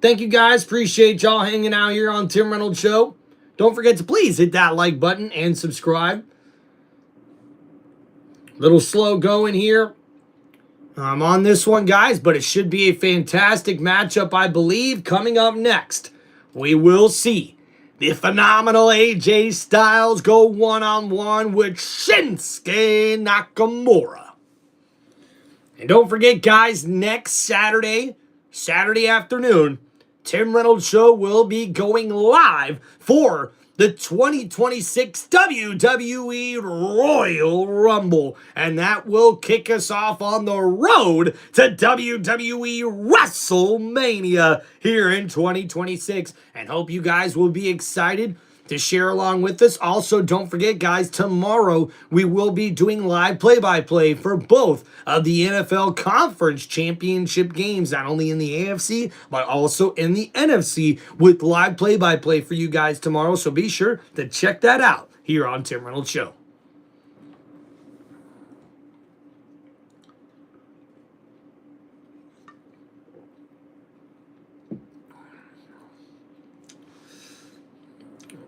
Thank you, guys. Appreciate y'all hanging out here on Tim Reynolds Show. Don't forget to please hit that like button and subscribe. Little slow going here. I'm on this one, guys, but it should be a fantastic matchup, I believe. Coming up next, we will see the phenomenal AJ Styles go one-on-one with Shinsuke Nakamura. And don't forget, guys, next Saturday afternoon, Tim Reynolds Show will be going live for the 2026 WWE Royal Rumble. And that will kick us off on the road to WWE WrestleMania here in 2026. And hope you guys will be excited to share along with us. Also, don't forget, guys, tomorrow we will be doing live play-by-play for both of the NFL Conference Championship games, not only in the AFC, but also in the NFC, with live play-by-play for you guys tomorrow. So be sure to check that out here on Tim Reynolds Show.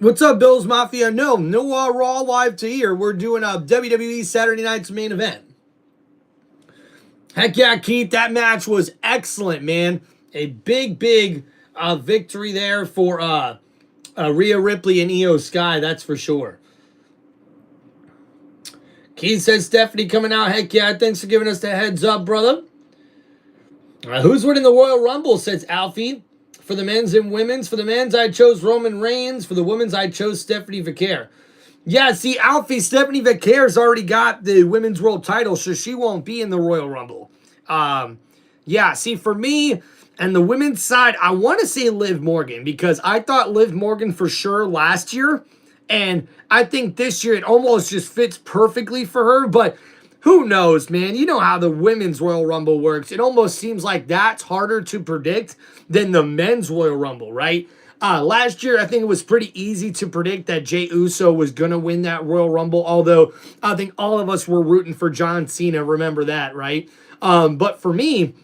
What's up, Bills Mafia? No Raw live to here. We're doing a WWE Saturday Night's Main Event. Heck yeah, Keith, that match was excellent, man. A big victory there for Rhea Ripley and Io Sky, that's for sure. Keith says Stephanie coming out. Heck yeah, thanks for giving us the heads up, brother. Who's winning the Royal Rumble, says Alfie. For the men's and women's. For the men's, I chose Roman Reigns. For the women's, I chose Stephanie Vaquer. Yeah, see, Alfie, Stephanie Vaquer's already got the women's world title, so she won't be in the Royal Rumble. Yeah, see, for me and the women's side, I want to say Liv Morgan, because I thought Liv Morgan for sure last year, and I think this year it almost just fits perfectly for her, but who knows, man? You know how the women's Royal Rumble works. It almost seems like that's harder to predict than the men's Royal Rumble, right? Last year, I think it was pretty easy to predict that Jey Uso was going to win that Royal Rumble, although I think all of us were rooting for John Cena. Remember that, right? But for me,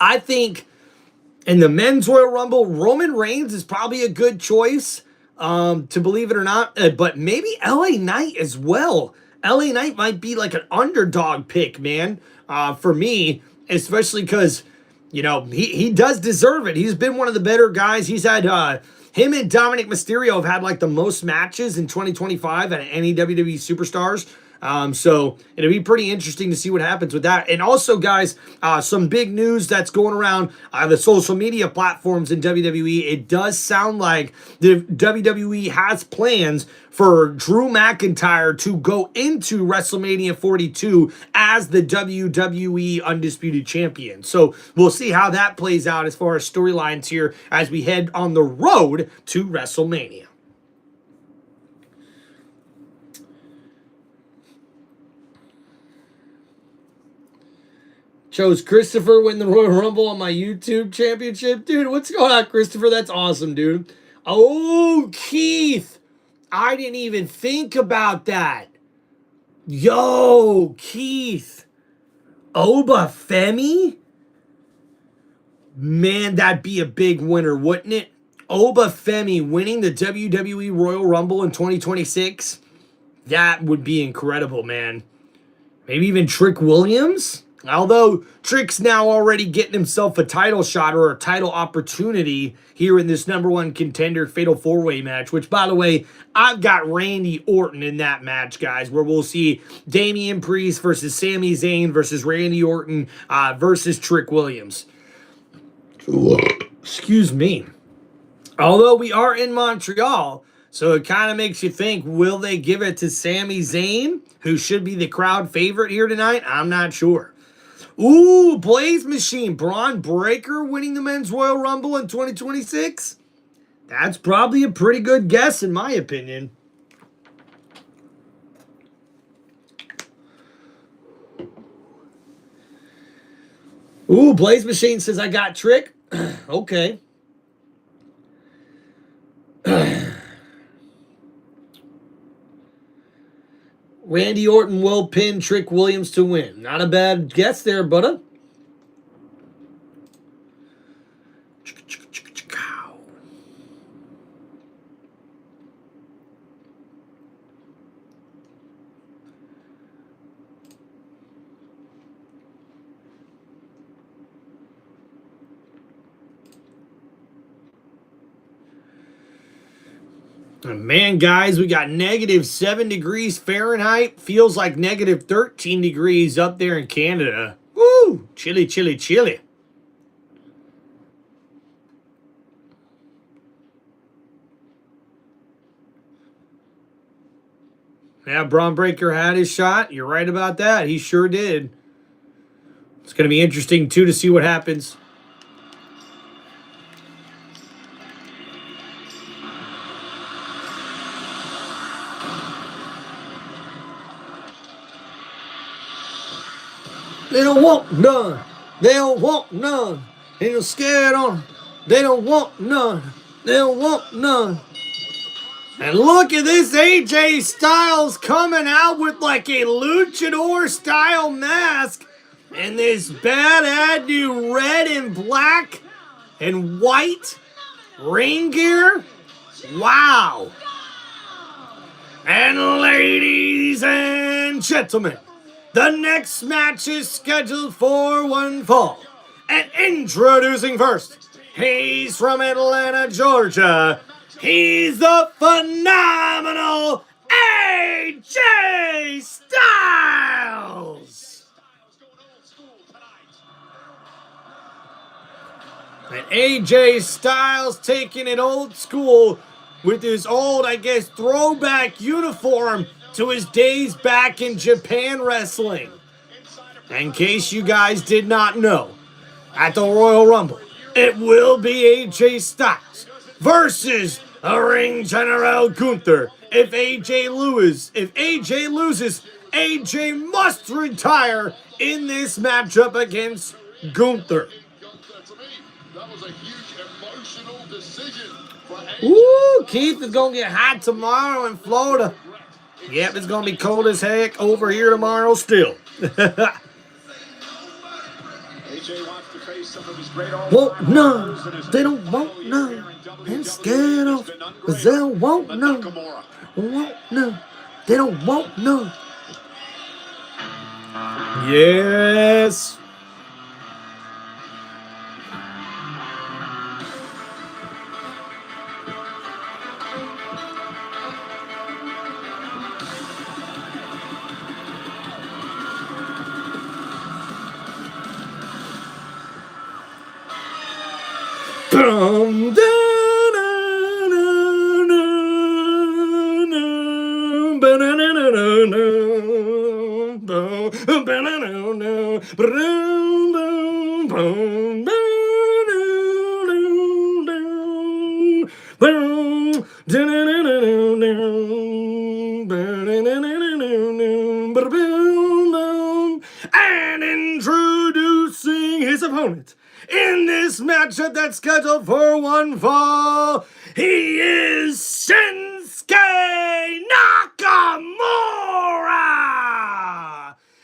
I think in the men's Royal Rumble, Roman Reigns is probably a good choice, to believe it or not, but maybe LA Knight as well. LA Knight might be like an underdog pick, man, for me, especially because, you know, he does deserve it. He's been one of the better guys. He's had, him and Dominic Mysterio have had like the most matches in 2025 out of any WWE superstars. So it'll be pretty interesting to see what happens with that. And also, guys, some big news that's going around the social media platforms in WWE. It does sound like the WWE has plans for Drew McIntyre to go into WrestleMania 42 as the WWE Undisputed Champion. So we'll see how that plays out as far as storylines here as we head on the road to WrestleMania. Chose Christopher win the Royal Rumble on my YouTube championship. Dude, what's going on, Christopher? That's awesome, dude. Oh, Keith. I didn't even think about that. Yo, Keith. Oba Femi? Man, that'd be a big winner, wouldn't it? Oba Femi winning the WWE Royal Rumble in 2026? That would be incredible, man. Maybe even Trick Williams? Although Trick's now already getting himself a title shot or a title opportunity here in this number one contender fatal four-way match, which, by the way, I've got Randy Orton in that match, guys, where we'll see Damian Priest versus Sami Zayn versus Randy Orton versus Trick Williams. Excuse me. Although we are in Montreal, so it kind of makes you think, will they give it to Sami Zayn, who should be the crowd favorite here tonight? I'm not sure. Ooh, Blaze Machine, Braun Breaker winning the Men's Royal Rumble in 2026? That's probably a pretty good guess, in my opinion. Ooh, Blaze Machine says, I got Trick. Okay. Randy Orton will pin Trick Williams to win. Not a bad guess there, budda. Man, guys, we got -7 degrees Fahrenheit. Feels like -13 degrees up there in Canada. Woo! Chilly, chilly, chilly. Yeah, Braun Breaker had his shot. You're right about that. He sure did. It's going to be interesting, too, to see what happens. They don't want none. They don't want none. Ain't no scared on them. They don't want none. They don't want none. And look at this AJ Styles coming out with like a luchador style mask and this bad new red and black and white ring gear. Wow. And ladies and gentlemen, the next match is scheduled for one fall. And introducing first, he's from Atlanta, Georgia. He's the phenomenal AJ Styles. And AJ Styles taking it old school with his old, I guess, throwback uniform to his days back in Japan wrestling. In case you guys did not know, at the Royal Rumble, it will be AJ Styles versus a Ring General Gunther. If AJ loses, AJ must retire in this matchup against Gunther. That was a huge emotional decision for AJ. Ooh, Keith is going to get hot tomorrow in Florida. Yep, it's going to be cold as heck over here tomorrow still. AJ wants to face some of his great Want none. They don't want none. And scared of. Cause they don't want none. Want none. They don't want none. Yes. Boom, da, da, da, da, da, da, and introducing his opponent in this matchup that's scheduled for one fall, he is Shinsuke Nakamura!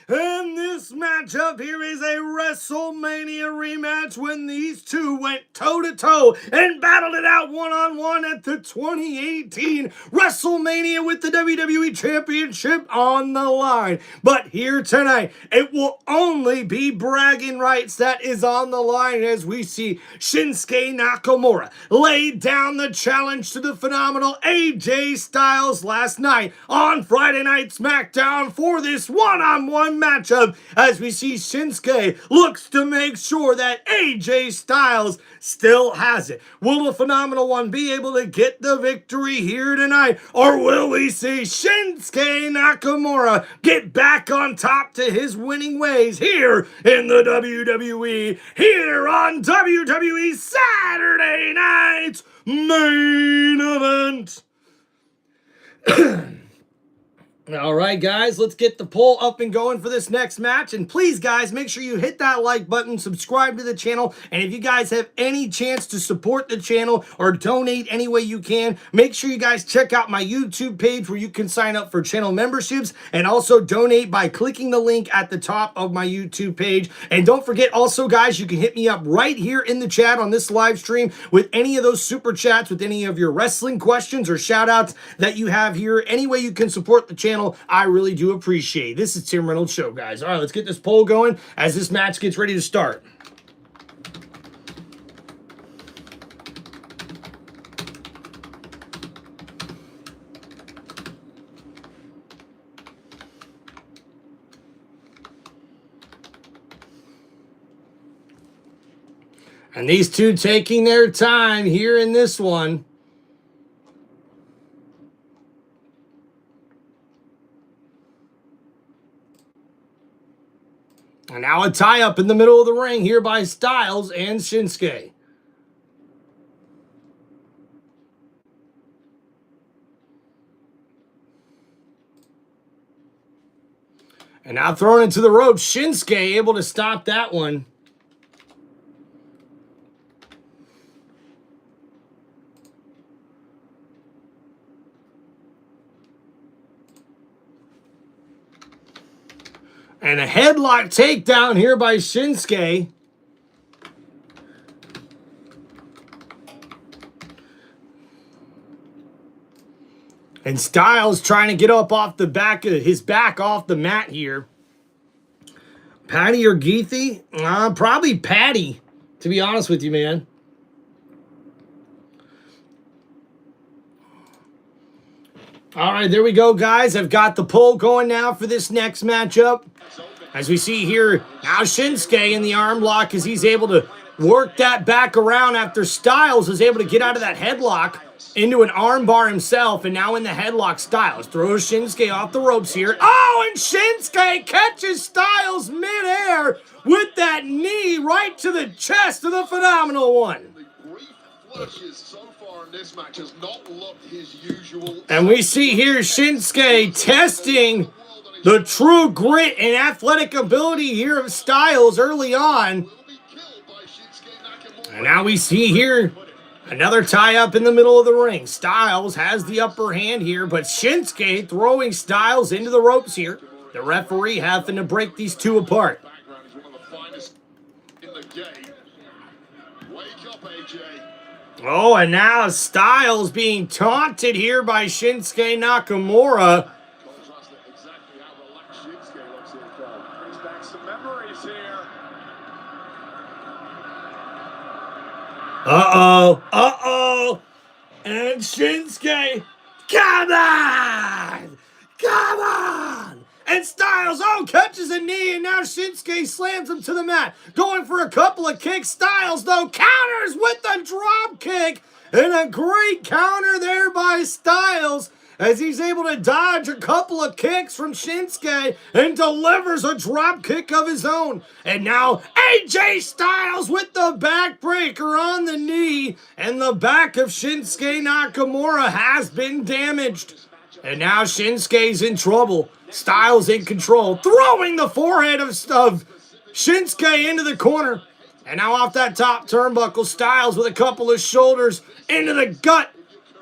And this matchup here is a WrestleMania rematch when these two went toe-to-toe and battled it out one-on-one at the 2018 WrestleMania with the WWE Championship on the line. But here tonight, it will only be bragging rights that is on the line as we see Shinsuke Nakamura lay down the challenge to the phenomenal AJ Styles last night on Friday Night SmackDown for this one-on-one matchup as we see Shinsuke looks to make sure that AJ Styles still has it. Will the phenomenal one be able to get the victory here tonight, or will we see Shinsuke Nakamura get back on top to his winning ways here in the WWE, here on WWE Saturday Night's Main Event? All right, guys, let's get the poll up and going for this next match. And please, guys, make sure you hit that like button, subscribe to the channel. And if you guys have any chance to support the channel or donate any way you can, make sure you guys check out my YouTube page where you can sign up for channel memberships and also donate by clicking the link at the top of my YouTube page. And don't forget also, guys, you can hit me up right here in the chat on this live stream with any of those super chats, with any of your wrestling questions or shout outs that you have here. Any way you can support the channel, I really do appreciate. This is Tim Reynolds Show, guys. All right, let's get this poll going as this match gets ready to start. And these two taking their time here in this one. And now a tie-up in the middle of the ring here by Styles and Shinsuke. And now thrown into the ropes. Shinsuke able to stop that one. And a headlock takedown here by Shinsuke. And Styles trying to get up off the back of his back off the mat here. Patty or Geethy? Probably Patty, to be honest with you, man. All right, there we go, guys. I've got the poll going now for this next matchup. As we see here, now Shinsuke in the arm lock as he's able to work that back around after Styles was able to get out of that headlock into an arm bar himself, and now in the headlock, Styles throws Shinsuke off the ropes here. Oh, and Shinsuke catches Styles midair with that knee right to the chest of the Phenomenal One. And we see here Shinsuke testing the true grit and athletic ability here of Styles early on. And now we see here another tie-up in the middle of the ring. Styles has the upper hand here, but Shinsuke throwing Styles into the ropes here. The referee having to break these two apart. Oh, and now Styles being taunted here by Shinsuke Nakamura. Uh-oh. And Shinsuke, come on! And Styles, catches a knee, and now Shinsuke slams him to the mat. Going for a couple of kicks. Styles, though, counters with the drop kick. And a great counter there by Styles as he's able to dodge a couple of kicks from Shinsuke and delivers a drop kick of his own. And now AJ Styles with the backbreaker on the knee, and the back of Shinsuke Nakamura has been damaged. And now Shinsuke's in trouble. Styles in control, throwing the forehead of Shinsuke into the corner. And now off that top turnbuckle, Styles with a couple of shoulders into the gut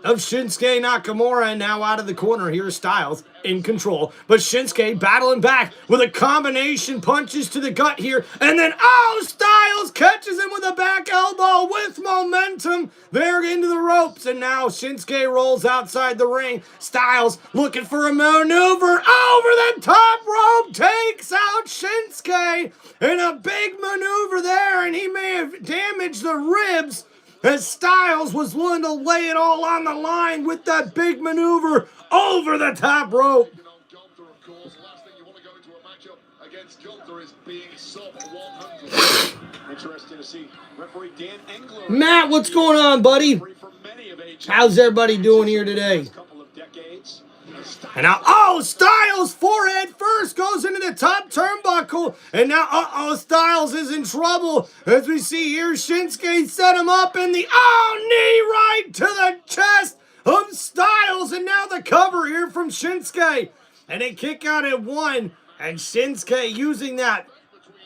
of Shinsuke Nakamura, and now out of the corner, here's Styles in control. But Shinsuke battling back with a combination punches to the gut here, and then, Styles catches him with a back elbow with momentum there into the ropes, and now Shinsuke rolls outside the ring. Styles looking for a maneuver over the top rope, takes out Shinsuke, and a big maneuver there, and he may have damaged the ribs as Styles was willing to lay it all on the line with that big maneuver over the top rope. Matt, what's going on, buddy? How's everybody doing here today? And now, Styles forehead first goes into the top turnbuckle. And now, Styles is in trouble. As we see here, Shinsuke set him up in the, knee right to the chest of Styles. And now the cover here from Shinsuke. And a kick out at one. And Shinsuke using that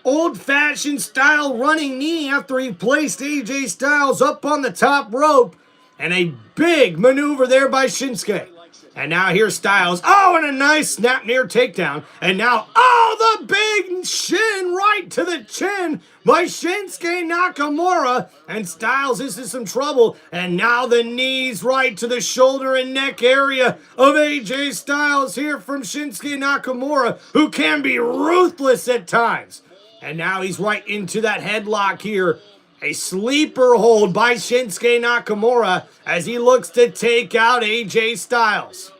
old-fashioned style running knee after he placed AJ Styles up on the top rope. And a big maneuver there by Shinsuke. And now here's Styles. And a nice snap near takedown. And now, the big shin right to the chin by Shinsuke Nakamura. And Styles is in some trouble. And now the knees right to the shoulder and neck area of AJ Styles here from Shinsuke Nakamura, who can be ruthless at times. And now he's right into that headlock here. A sleeper hold by Shinsuke Nakamura as he looks to take out AJ Styles.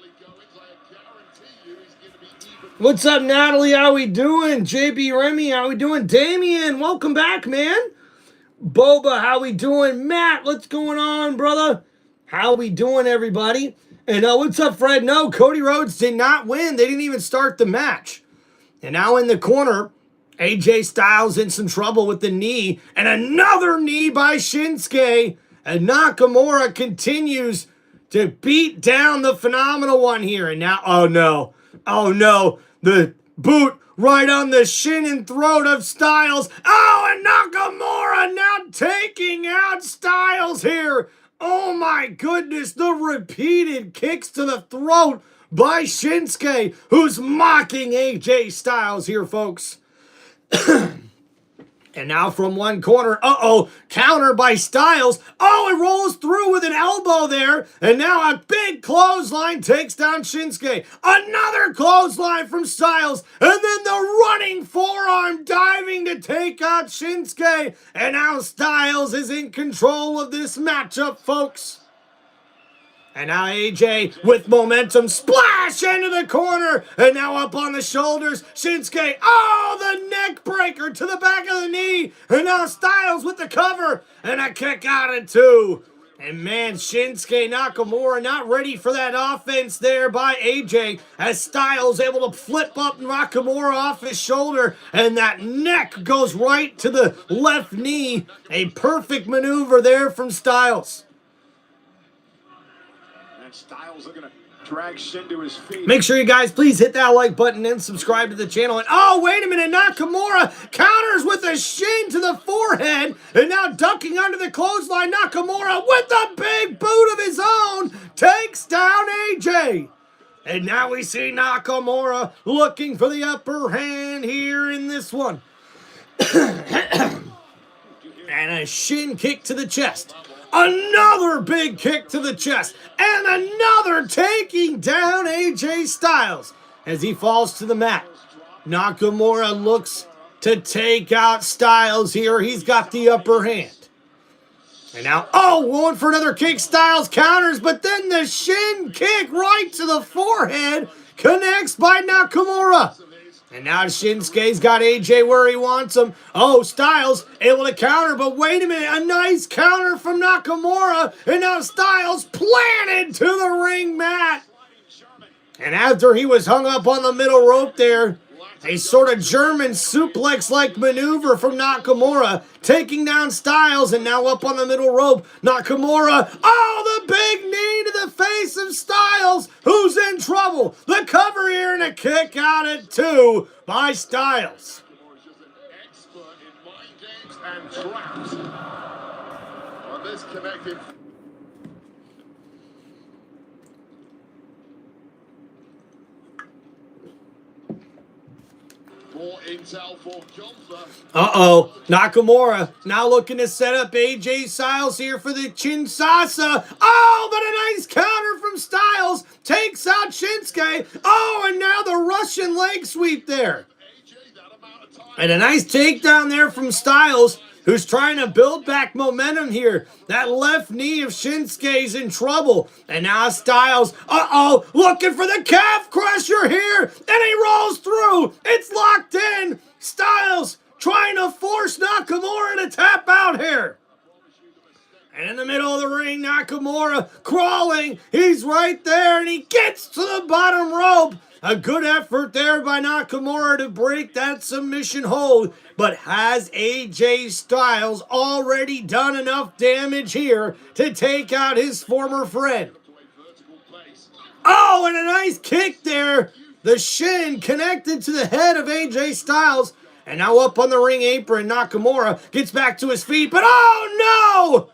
What's up, Natalie? How we doing? JB Remy, how we doing? Damien, welcome back, man. Boba, how we doing? Matt, what's going on, brother? How we doing, everybody? And what's up, Fred? No, Cody Rhodes did not win. They didn't even start the match. And now in the corner, AJ Styles in some trouble with the knee, and another knee by Shinsuke. And Nakamura continues to beat down the Phenomenal One here. And now, oh no, the boot right on the shin and throat of Styles. Oh, and Nakamura now taking out Styles here. Oh my goodness, the repeated kicks to the throat by Shinsuke, who's mocking AJ Styles here, folks. And now from one corner, counter by Styles. Oh, it rolls through with an elbow there. And now a big clothesline takes down Shinsuke. Another clothesline from Styles. And then the running forearm diving to take out Shinsuke. And now Styles is in control of this matchup, folks. And now AJ with momentum, splash into the corner, and now up on the shoulders, Shinsuke, oh, the neck breaker to the back of the knee, and now Styles with the cover, and a kick out at 2. And man, Shinsuke Nakamura not ready for that offense there by AJ, as Styles able to flip up Nakamura off his shoulder, and that neck goes right to the left knee. A perfect maneuver there from Styles. Styles looking to drag Shin to his feet. Make sure you guys please hit that like button and subscribe to the channel. And oh, wait a minute, Nakamura counters with a shin to the forehead, and now ducking under the clothesline. Nakamura with a big boot of his own takes down AJ. And now we see Nakamura looking for the upper hand here in this one. And a shin kick to the chest. Another big kick to the chest. And another taking down AJ Styles as he falls to the mat. Nakamura looks to take out Styles here. He's got the upper hand. And now, going for another kick. Styles counters, but then the shin kick right to the forehead connects by Nakamura. And now Shinsuke's got AJ where he wants him. Oh, Styles able to counter, but wait a minute. A nice counter from Nakamura. And now Styles planted to the ring mat. And after he was hung up on the middle rope there, a sort of German suplex-like maneuver from Nakamura, taking down Styles, and now up on the middle rope. Nakamura, the big knee to the face of Styles, who's in trouble. The cover here and a kick out at 2 by Styles. Expert in mind games and traps. On this connected. More intel for Gunther. Nakamura now looking to set up AJ Styles here for the Chinsasa. Oh, but a nice counter from Styles takes out Shinsuke. Oh, and now the Russian leg sweep there. And a nice takedown there from Styles, who's trying to build back momentum here. That left knee of Shinsuke's in trouble. And now Styles, looking for the calf crusher here. And he rolls through. It's locked in. Styles trying to force Nakamura to tap out here. And in the middle of the ring, Nakamura crawling. He's right there, and he gets to the bottom rope. A good effort there by Nakamura to break that submission hold. But has AJ Styles already done enough damage here to take out his former friend? Oh, and a nice kick there. The shin connected to the head of AJ Styles. And now up on the ring apron, Nakamura gets back to his feet. But oh no!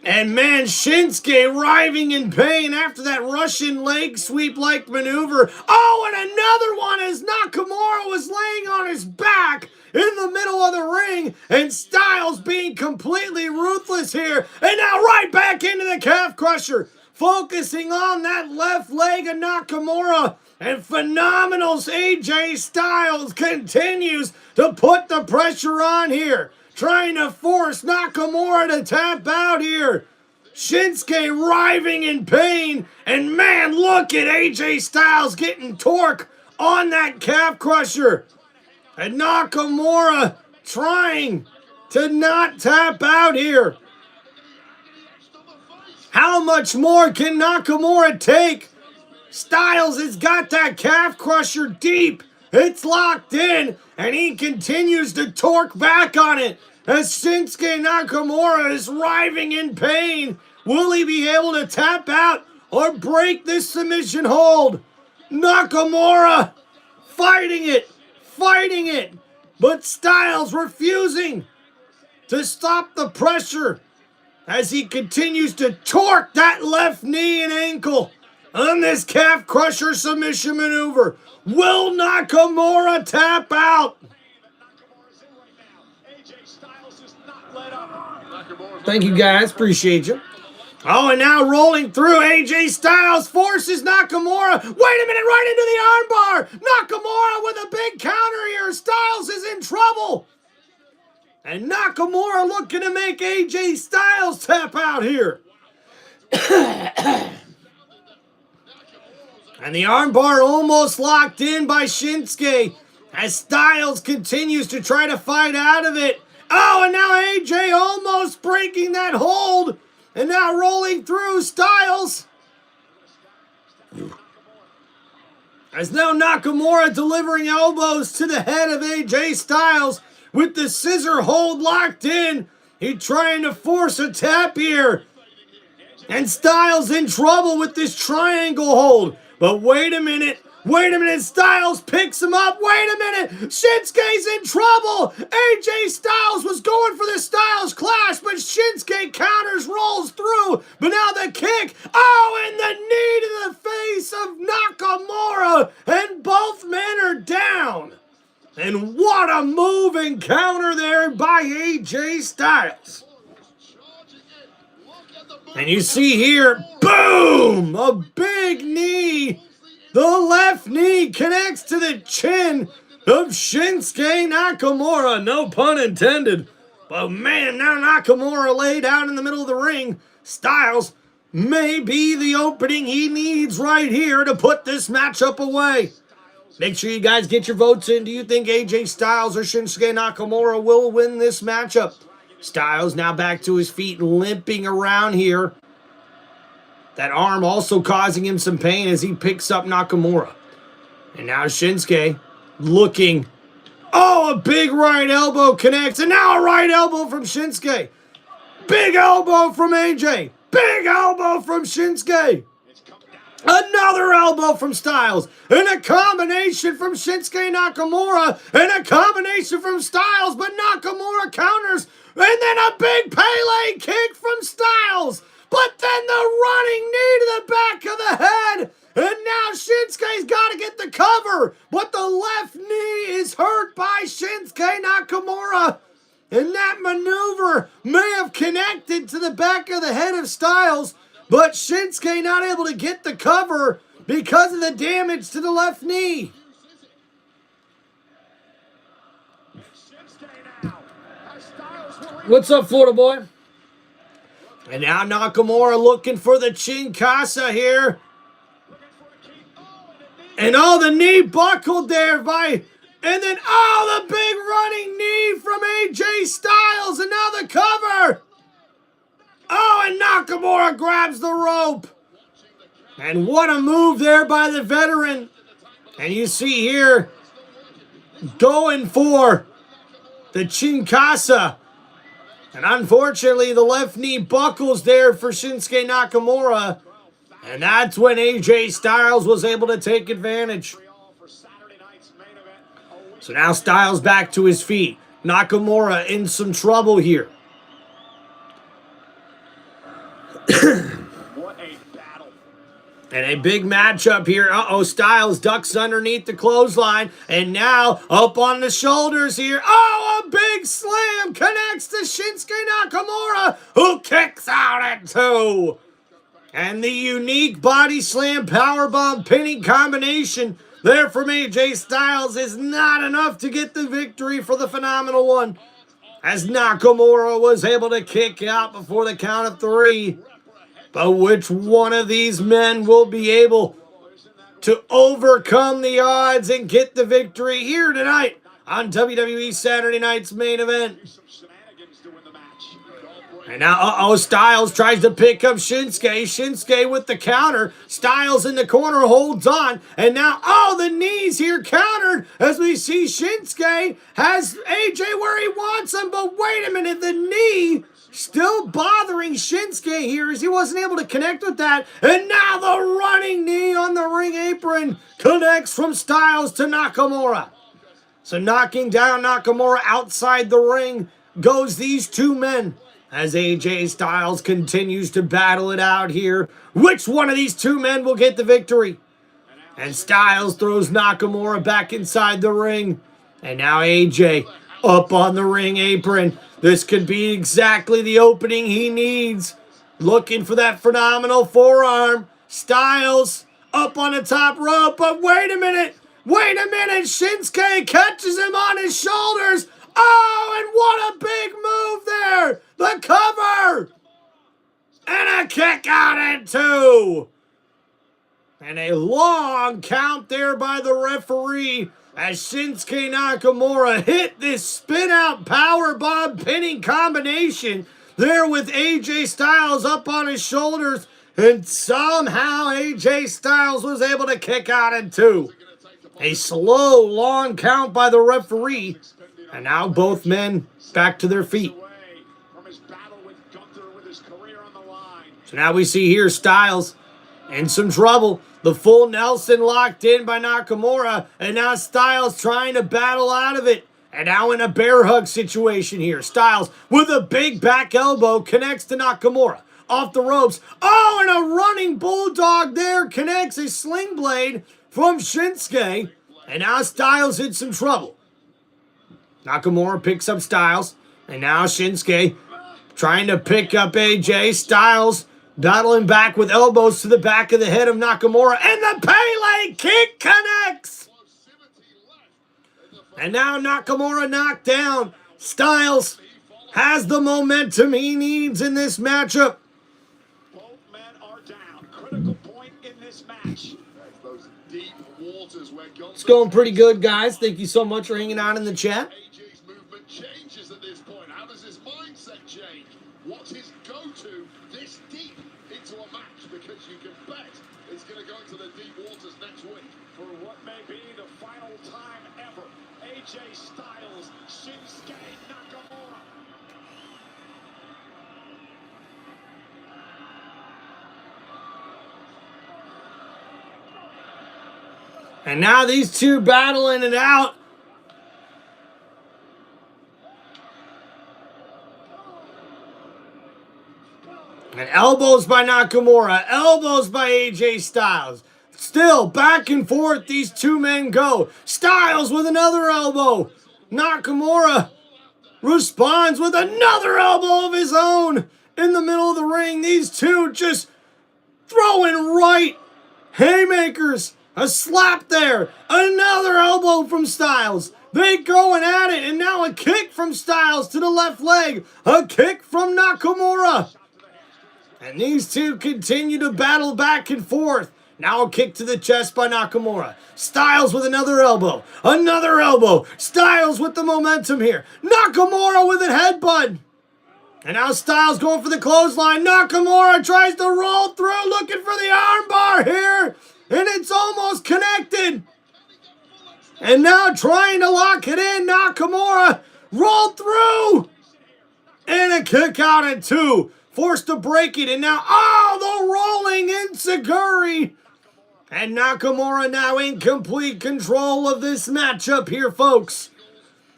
And man, Shinsuke writhing in pain after that Russian leg sweep-like maneuver. Oh, and another one as Nakamura was laying on his back in the middle of the ring. And Styles being completely ruthless here. And now right back into the calf crusher. Focusing on that left leg of Nakamura. And Phenomenal's AJ Styles continues to put the pressure on here. Trying to force Nakamura to tap out here. Shinsuke writhing in pain. And man, look at AJ Styles getting torque on that calf crusher. And Nakamura trying to not tap out here. How much more can Nakamura take? Styles has got that calf crusher deep. It's locked in, and he continues to torque back on it as Shinsuke Nakamura is writhing in pain. Will he be able to tap out or break this submission hold? Nakamura fighting it, but Styles refusing to stop the pressure as he continues to torque that left knee and ankle on this calf crusher submission maneuver. Will Nakamura tap out? Thank you guys, appreciate you. Oh, and now rolling through, AJ Styles forces Nakamura. Wait a minute, right into the armbar. Nakamura with a big counter here. Styles is in trouble. And Nakamura looking to make AJ Styles tap out here. And the armbar almost locked in by Shinsuke as Styles continues to try to fight out of it. Oh, and now AJ almost breaking that hold. And now rolling through Styles. As now Nakamura delivering elbows to the head of AJ Styles with the scissor hold locked in. He trying to force a tap here. And Styles in trouble with this triangle hold. But wait a minute, Styles picks him up. Wait a minute, Shinsuke's in trouble. AJ Styles was going for the Styles Clash, but Shinsuke counters, rolls through. But now the kick, oh, and the knee to the face of Nakamura, and both men are down. And what a move and counter there by AJ Styles. And you see here, boom, a big knee. The left knee connects to the chin of Shinsuke Nakamura. No pun intended. But man, now Nakamura laid out in the middle of the ring. Styles may be the opening he needs right here to put this matchup away. Make sure you guys get your votes in. Do you think AJ Styles or Shinsuke Nakamura will win this matchup? Styles now back to his feet, limping around here. That arm also causing him some pain as he picks up Nakamura. And now Shinsuke looking. Oh, a big right elbow connects. And now a right elbow from Shinsuke. Big elbow from AJ. Big elbow from Shinsuke. Another elbow from Styles. And a combination from Shinsuke Nakamura. And a combination from Styles. But Nakamura counters. And then a big Pele kick from Styles. But then the running knee to the back of the head. And now Shinsuke's got to get the cover. But the left knee is hurt by Shinsuke Nakamura. And that maneuver may have connected to the back of the head of Styles. But Shinsuke not able to get the cover because of the damage to the left knee. What's up, Florida boy? And now Nakamura looking for the Chin Casa here. And oh, the knee buckled there by... And then, oh, the big running knee from AJ Styles. And now the cover. Oh, and Nakamura grabs the rope. And what a move there by the veteran. And you see here, going for the Chin Casa. And unfortunately, the left knee buckles there for Shinsuke Nakamura. And that's when AJ Styles was able to take advantage. So now Styles back to his feet. Nakamura in some trouble here. What a battle. And a big matchup here. Uh-oh, Styles ducks underneath the clothesline. And now up on the shoulders here. Oh, a big slam connects to Shinsuke Nakamura, who kicks out at 2. And the unique body slam powerbomb pinning combination there from AJ Styles is not enough to get the victory for the Phenomenal One, as Nakamura was able to kick out before the count of 3. But which one of these men will be able to overcome the odds and get the victory here tonight on WWE Saturday Night's Main Event? And now, Styles tries to pick up Shinsuke. Shinsuke with the counter. Styles in the corner holds on. And now, the knees here countered as we see Shinsuke has AJ where he wants him. But wait a minute, the knee still bothering Shinsuke here as he wasn't able to connect with that. And now the running knee on the ring apron connects from Styles to Nakamura. So knocking down Nakamura outside the ring goes these two men. As AJ Styles continues to battle it out here, which one of these two men will get the victory? And Styles throws Nakamura back inside the ring. And now AJ up on the ring apron. This could be exactly the opening he needs. Looking for that phenomenal forearm. Styles up on the top rope, but wait a minute. Wait a minute. Shinsuke catches him on his shoulders. Oh, and what a big move there! The cover! And a kick out at 2. And a long count there by the referee as Shinsuke Nakamura hit this spin-out powerbomb pinning combination there with AJ Styles up on his shoulders. And somehow AJ Styles was able to kick out at 2. A slow, long count by the referee. And now both men back to their feet. So now we see here Styles in some trouble. The full Nelson locked in by Nakamura. And now Styles trying to battle out of it. And now in a bear hug situation here. Styles with a big back elbow connects to Nakamura. Off the ropes. Oh, and a running bulldog there connects a sling blade from Shinsuke. And now Styles in some trouble. Nakamura picks up Styles. And now Shinsuke trying to pick up AJ. Styles battling back with elbows to the back of the head of Nakamura. And the Pele kick connects. And now Nakamura knocked down. Styles has the momentum he needs in this matchup. Both men are down. Critical point in this match. It's going pretty good, guys. Thank you so much for hanging out in the chat. AJ's movement changes at this point. How does his mindset change? What's his go-to this deep into a match? Because you can bet it's going to go into the deep waters next week. For what may be the final time ever, AJ Styles, Shinsuke Nakamura. And now these two battling it out. And elbows by Nakamura. Elbows by AJ Styles. Still back and forth these two men go. Styles with another elbow. Nakamura responds with another elbow of his own in the middle of the ring. These two just throwing right haymakers. A slap there. Another elbow from Styles. They going at it. And now a kick from Styles to the left leg. A kick from Nakamura. And these two continue to battle back and forth. Now a kick to the chest by Nakamura. Styles with another elbow. Another elbow. Styles with the momentum here. Nakamura with a headbutt. And now Styles going for the clothesline. Nakamura tries to roll through, looking for the armbar here. And it's almost connected. And now trying to lock it in. Nakamura rolled through. And a kick out at 2. Forced to break it. And now, the rolling enziguri. And Nakamura now in complete control of this matchup here, folks.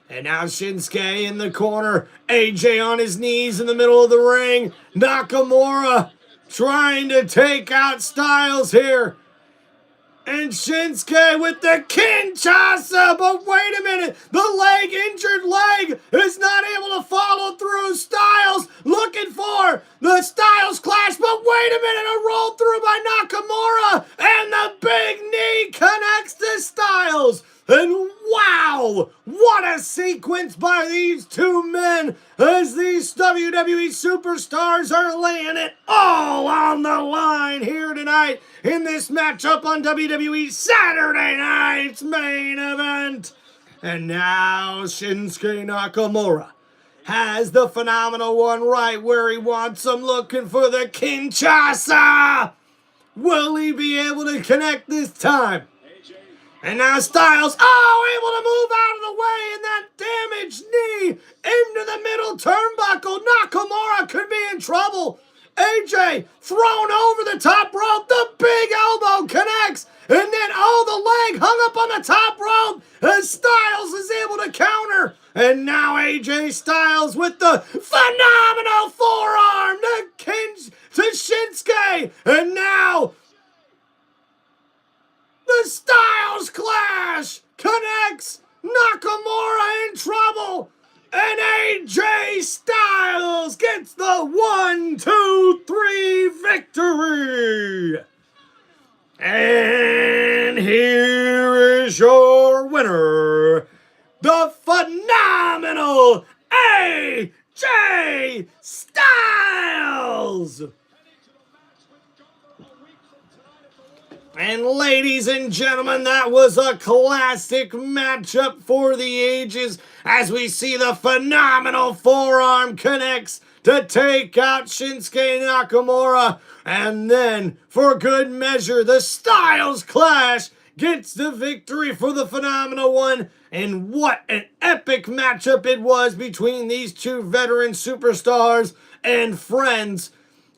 And now Shinsuke in the corner. AJ on his knees in the middle of the ring. Nakamura trying to take out Styles here. And Shinsuke with the Kinshasa, but wait a minute, the injured leg is not able to follow through. Styles looking for the Styles clash, but wait a minute, a roll through by Nakamura, and the big knee connects to Styles. And wow, what a sequence by these two men as these WWE superstars are laying it all on the line here tonight in this matchup on WWE Saturday Night's main event. And now Shinsuke Nakamura has the Phenomenal One right where he wants him, looking for the Kinshasa. Will he be able to connect this time? And now Styles, able to move out of the way, and that damaged knee into the middle turnbuckle. Nakamura could be in trouble. AJ thrown over the top rope. The big elbow connects, and then the leg hung up on the top rope as Styles is able to counter. And now AJ Styles with the phenomenal forearm to Shinsuke, and now the Styles Clash connects. Nakamura in trouble. And AJ Styles gets the 1-2-3 victory. And here is your winner, the phenomenal AJ Styles. And ladies and gentlemen, that was a classic matchup for the ages as we see the phenomenal forearm connects to take out Shinsuke Nakamura. And then, for good measure, the Styles Clash gets the victory for the Phenomenal One. And what an epic matchup it was between these two veteran superstars and friends.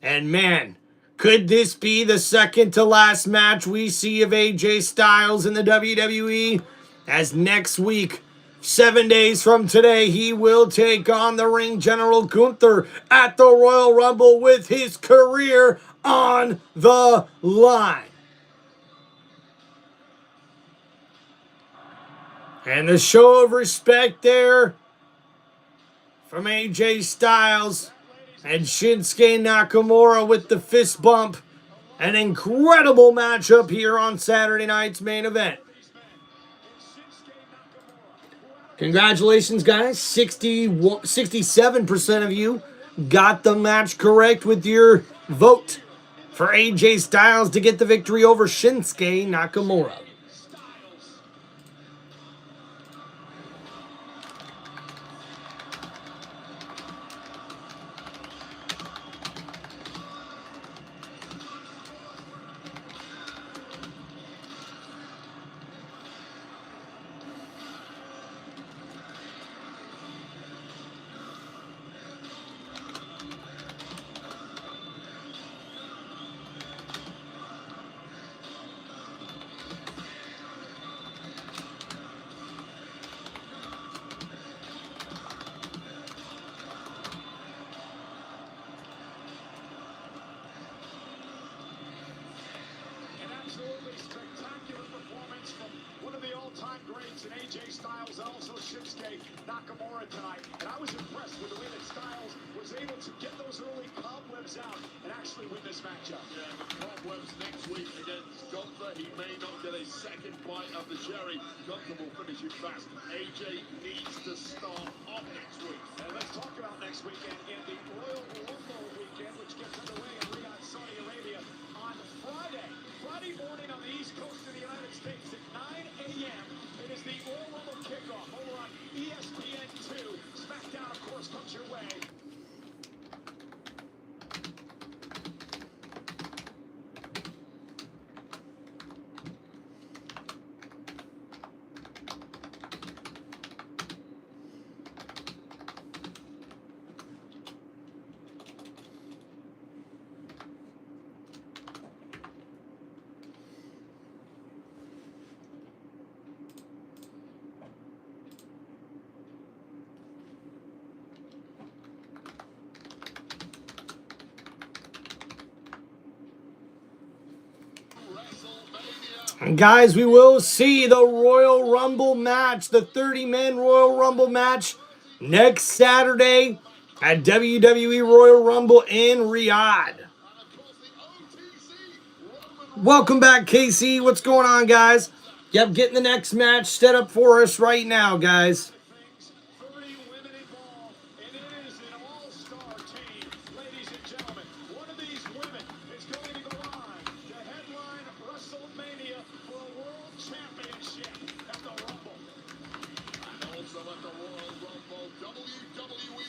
And man, could this be the second to last match we see of AJ Styles in the WWE? As next week, 7 days from today, he will take on the ring general Gunther at the Royal Rumble with his career on the line. And the show of respect there from AJ Styles and Shinsuke Nakamura with the fist bump. An incredible matchup here on Saturday night's main event. Congratulations, guys. 67% of you got the match correct with your vote for AJ Styles to get the victory over Shinsuke Nakamura. AJ Styles and also Shinsuke Nakamura tonight. And I was impressed with the way that Styles was able to get those early cobwebs out and actually win this matchup. Yeah, the cobwebs next week against Gunther. He may not get a second bite of the cherry. Gunther will finish it fast. AJ needs to start off next week. And let's talk about next weekend in the Royal Rumble weekend, which gets underway in Riyadh, Saudi Arabia on Friday morning on the East Coast of the United States at 9 a.m. It is the Royal Rumble kickoff over on ESPN2. SmackDown, of course, comes your way. And guys, we will see the Royal Rumble match, the 30-man Royal Rumble match, next Saturday at WWE Royal Rumble in Riyadh. Welcome back, KC. What's going on, guys? Yep, getting the next match set up for us right now, guys. WWE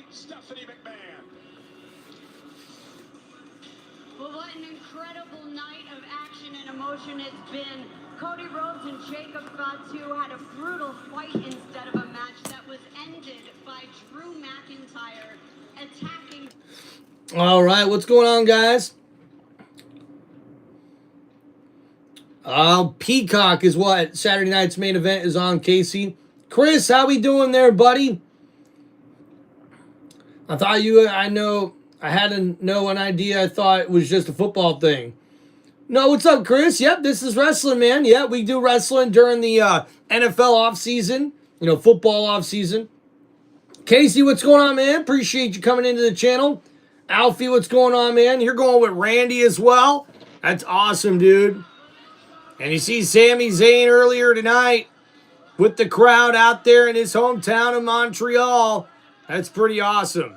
great Stephanie McMahon. Well, what an incredible night of action and emotion it's been. Cody Rhodes and Jacob Fatu had a brutal fight instead of a match that was ended by Drew McIntyre attacking. All right, what's going on, guys? Peacock is what Saturday night's main event is on, Casey. Chris, how we doing there, buddy? I thought I had an idea. I thought it was just a football thing. No, what's up, Chris? Yep, this is wrestling, man. Yeah, we do wrestling during the NFL offseason, football offseason. Casey, what's going on, man? Appreciate you coming into the channel. Alfie, what's going on, man? You're going with Randy as well? That's awesome, dude. And you see Sami Zayn earlier tonight with the crowd out there in his hometown of Montreal. That's pretty awesome.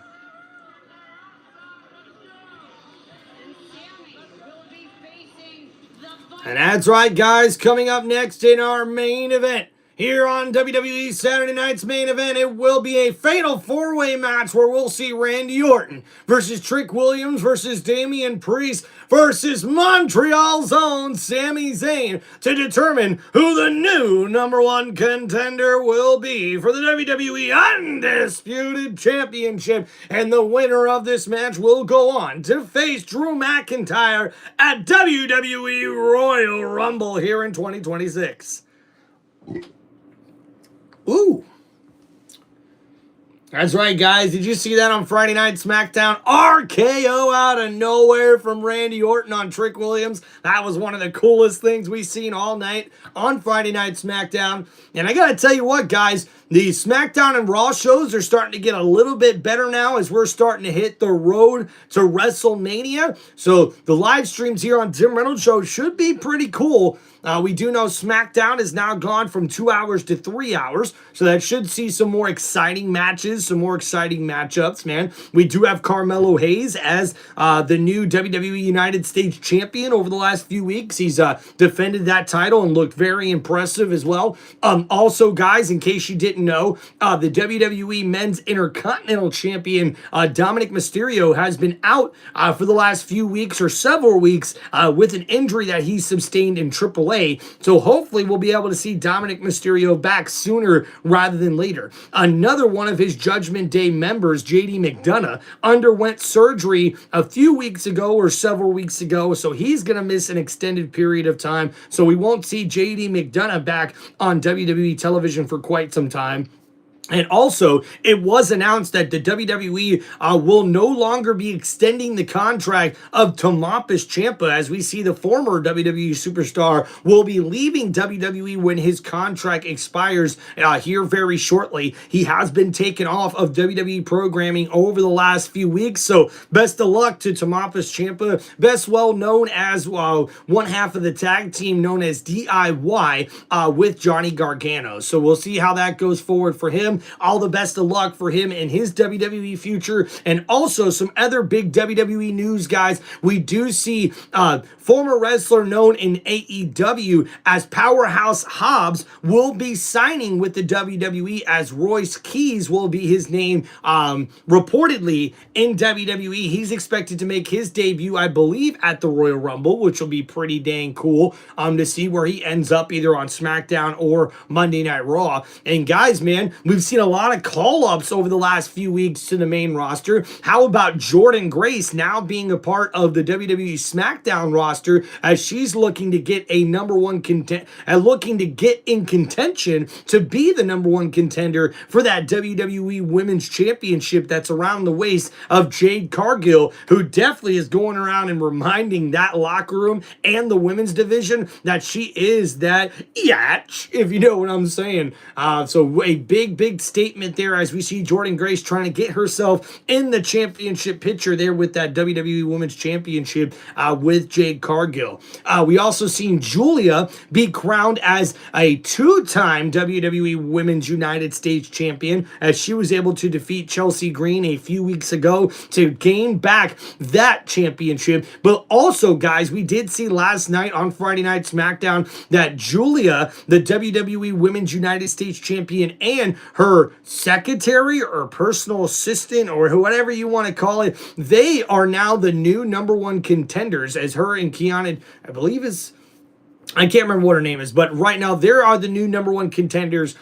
And that's right, guys. Coming up next in our main event here on WWE Saturday Night's main event, it will be a fatal four-way match where we'll see Randy Orton versus Trick Williams versus Damian Priest versus Montreal's own Sami Zayn to determine who the new #1 contender will be for the WWE Undisputed Championship. And the winner of this match will go on to face Drew McIntyre at WWE Royal Rumble here in 2026. Ooh. That's right, guys. Did you see that on Friday Night SmackDown? RKO out of nowhere from Randy Orton on Trick Williams. That was one of the coolest things we've seen all night on Friday Night SmackDown. And I got to tell you what, guys, the SmackDown and Raw shows are starting to get a little bit better now as we're starting to hit the road to WrestleMania. So the live streams here on Tim Reynolds Show should be pretty cool. We do know SmackDown has now gone from 2 hours to 3 hours, so that should see some more exciting matches, some more exciting matchups, man. We do have Carmelo Hayes as the new WWE United States Champion over the last few weeks. He's defended that title and looked very impressive as well. Also, guys, in case you didn't know, the WWE Men's Intercontinental Champion, Dominic Mysterio, has been out for the last few weeks or several weeks with an injury that he sustained in AAA. So hopefully we'll be able to see Dominic Mysterio back sooner rather than later. Another one of his Judgment Day members, JD McDonough, underwent surgery a few weeks ago or several weeks ago, so he's going to miss an extended period of time. So we won't see JD McDonough back on WWE television for quite some time. And also, it was announced that the WWE will no longer be extending the contract of Tommaso Ciampa, as we see the former WWE superstar will be leaving WWE when his contract expires here very shortly. He has been taken off of WWE programming over the last few weeks, so best of luck to Tommaso Ciampa, best well known as one half of the tag team known as DIY with Johnny Gargano. So we'll see how that goes forward for him. All the best of luck for him in his WWE future. And also some other big WWE news, guys. We do see former wrestler known in AEW as Powerhouse Hobbs will be signing with the WWE, as Royce Keys will be his name reportedly in WWE. He's expected to make his debut, I believe, at the Royal Rumble, which will be pretty dang cool to see where he ends up either on SmackDown or Monday Night Raw. And guys, man, we've seen a lot of call-ups over the last few weeks to the main roster. How about Jordynne Grace now being a part of the WWE SmackDown roster, as she's looking to get a looking to get in contention to be the #1 contender for that WWE Women's Championship that's around the waist of Jade Cargill, who definitely is going around and reminding that locker room and the women's division that she is that yatch, if you know what I'm saying. So a big statement there as we see Jordynne Grace trying to get herself in the championship picture there with that WWE Women's Championship with Jade Cargill. We also seen Julia be crowned as a two-time WWE Women's United States Champion, as she was able to defeat Chelsea Green a few weeks ago to gain back that championship. But also, guys, we did see last night on Friday Night SmackDown that Julia, the WWE Women's United States Champion, and her her secretary or personal assistant or whatever you want to call it. They are now the new #1 contenders, as her and Kiana, I believe I can't remember what her name is, but right now there are the new #1 contenders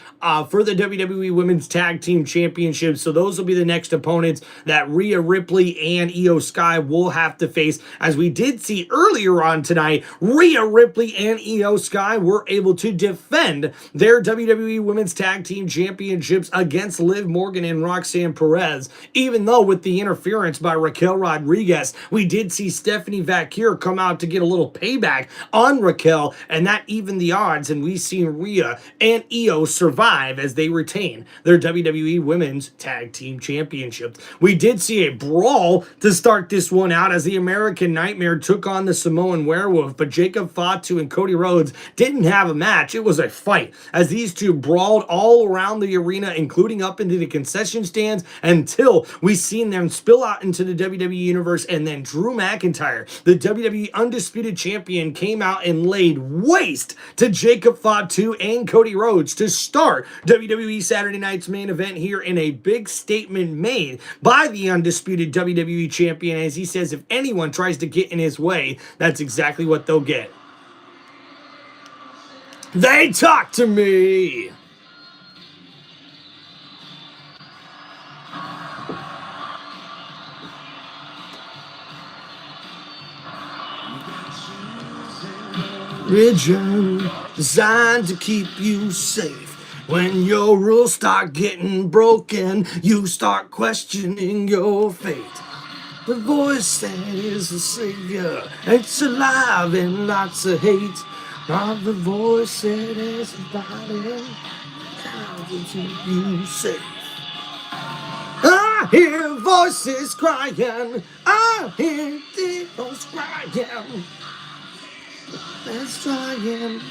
for the WWE Women's Tag Team Championship. So those will be the next opponents that Rhea Ripley and Io Sky will have to face. As we did see earlier on tonight, Rhea Ripley and Io Sky were able to defend their WWE Women's Tag Team Championships against Liv Morgan and Roxanne Perez. Even though with the interference by Raquel Rodriguez, we did see Stephanie Vaquer come out to get a little payback on Raquel, and that evened the odds, and we've seen Rhea and Io survive as they retain their WWE Women's Tag Team Championships. We did see a brawl to start this one out as the American Nightmare took on the Samoan Werewolf, but Jacob Fatu and Cody Rhodes didn't have a match. It was a fight as these two brawled all around the arena, including up into the concession stands, until we seen them spill out into the WWE Universe, and then Drew McIntyre, the WWE Undisputed Champion, came out and laid waste to Jacob Fatu and Cody Rhodes to start WWE Saturday Night's main event here, in a big statement made by the Undisputed WWE Champion, as he says if anyone tries to get in his way, that's exactly what they'll get. They talk to me! Religion designed to keep you safe. When your rules start getting broken, you start questioning your fate. The voice that is the savior, it's alive in lots of hate. Not the voice that is inviting, trying to keep you safe. I hear voices crying, I hear demons crying. Let's try and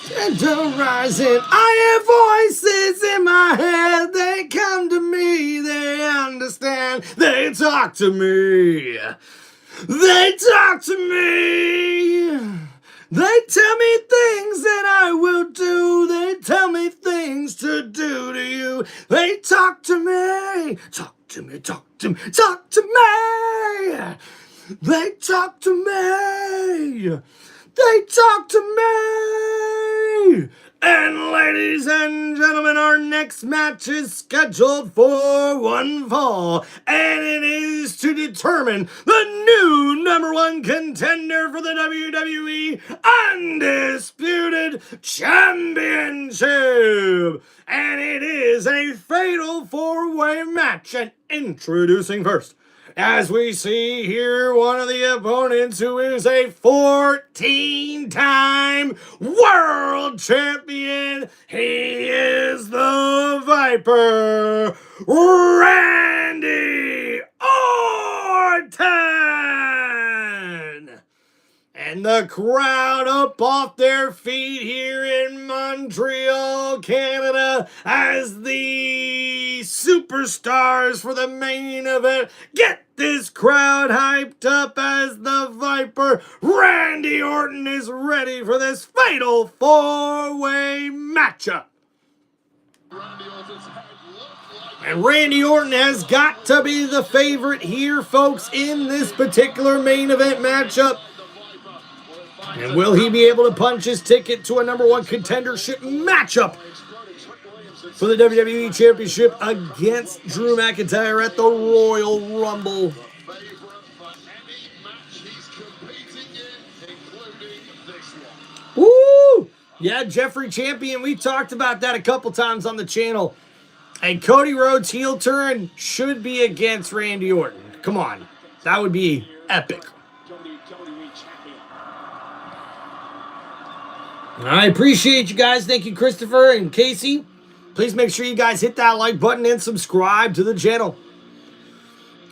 tenderizing. I hear voices in my head. They come to me. They understand. They talk to me. They talk to me. They tell me things that I will do. They tell me things to do to you. They talk to me. Talk to me. Talk to me. Talk to me. They talk to me. They talk to me. And ladies and gentlemen, our next match is scheduled for one fall, and it is to determine the new #1 contender for the WWE Undisputed Championship. And it is a fatal 4-way match. And introducing first, as we see here, one of the opponents who is a 14-time world champion. He is the Viper, Randy Orton. And the crowd up off their feet here in Montreal, Canada, as the superstars for the main event get this crowd hyped up as the Viper, Randy Orton, is ready for this fatal 4-way matchup. And Randy Orton has got to be the favorite here, folks, in this particular main event matchup. And will he be able to punch his ticket to a #1 contendership matchup for the WWE Championship against Drew McIntyre at the Royal Rumble? Woo! Yeah, Jeffrey Champion, we talked about that a couple times on the channel. And Cody Rhodes' heel turn should be against Randy Orton. Come on. That would be epic. I appreciate you guys. Thank you, Christopher and Casey. Please make sure you guys hit that like button and subscribe to the channel.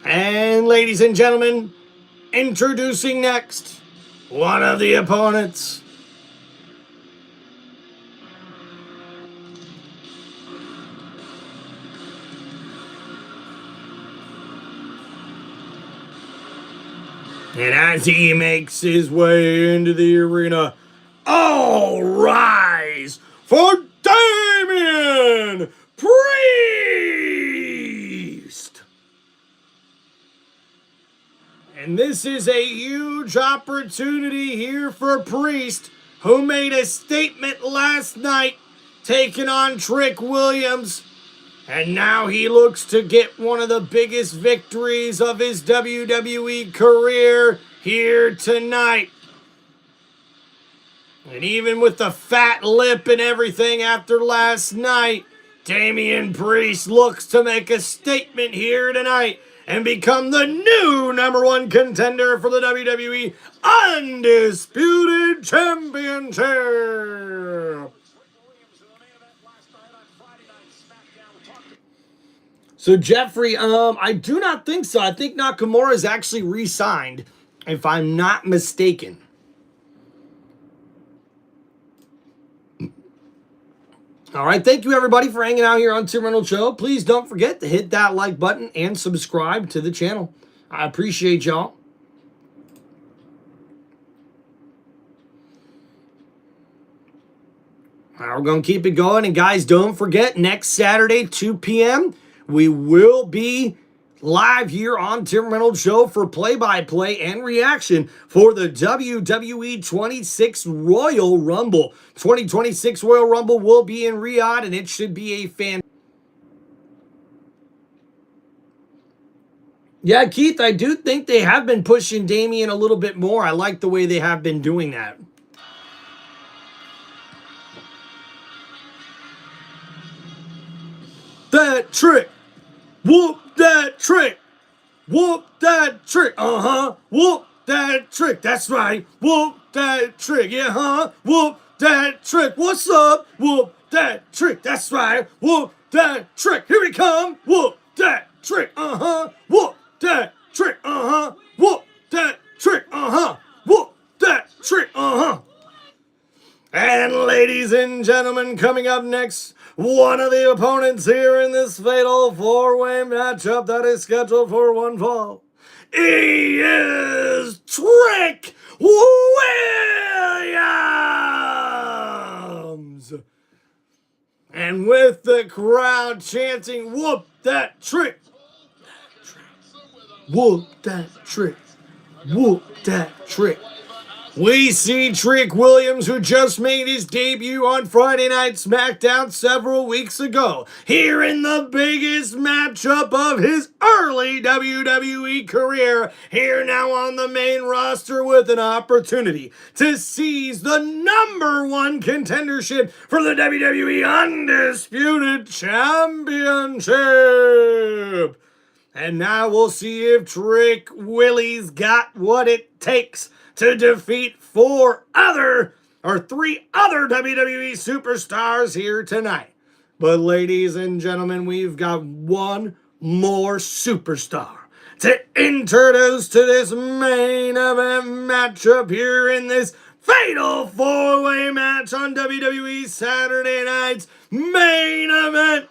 And ladies and gentlemen, introducing next, one of the opponents. And as he makes his way into the arena, all rise for Damian Priest. And this is a huge opportunity here for Priest, who made a statement last night taking on Trick Williams. And now he looks to get one of the biggest victories of his WWE career here tonight. And even with the fat lip and everything after last night, Damian Priest looks to make a statement here tonight and become the new #1 contender for the WWE Undisputed Championship. So, Jeffrey, I do not think so. I think Nakamura is actually re-signed, if I'm not mistaken. All right, thank you, everybody, for hanging out here on Tim Reynolds Show. Please don't forget to hit that like button and subscribe to the channel. I appreciate y'all. All right, we're going to keep it going. And, guys, don't forget, next Saturday, 2 p.m., we will be live here on Tim Reynolds Show for play-by-play and reaction for the WWE 26 Royal Rumble. 2026 Royal Rumble will be in Riyadh, and it should be a fan. Yeah, Keith, I do think they have been pushing Damian a little bit more. I like the way they have been doing that. That trick. Whoop that trick. Whoop that trick. Uh-huh. Whoop that trick. That's right. Whoop that trick. Yeah, huh? Whoop that trick. What's up? Whoop that trick. That's right. Whoop that trick. Here we come. Whoop that trick. Uh-huh. Whoop that trick. Uh-huh. Whoop that trick. Uh-huh. Whoop that trick. Uh-huh. And ladies and gentlemen, coming up next, one of the opponents here in this fatal four-way matchup that is scheduled for one fall. He is Trick Williams! And with the crowd chanting, whoop that trick! Whoop that trick! Whoop that trick! We see Trick Williams, who just made his debut on Friday Night SmackDown several weeks ago, here in the biggest matchup of his early WWE career, here now on the main roster with an opportunity to seize the #1 contendership for the WWE Undisputed Championship. And now we'll see if Trick Willie's got what it takes to defeat three other WWE superstars here tonight. But ladies and gentlemen, we've got one more superstar to introduce to this main event matchup here in this fatal four-way match on WWE Saturday Night's main event.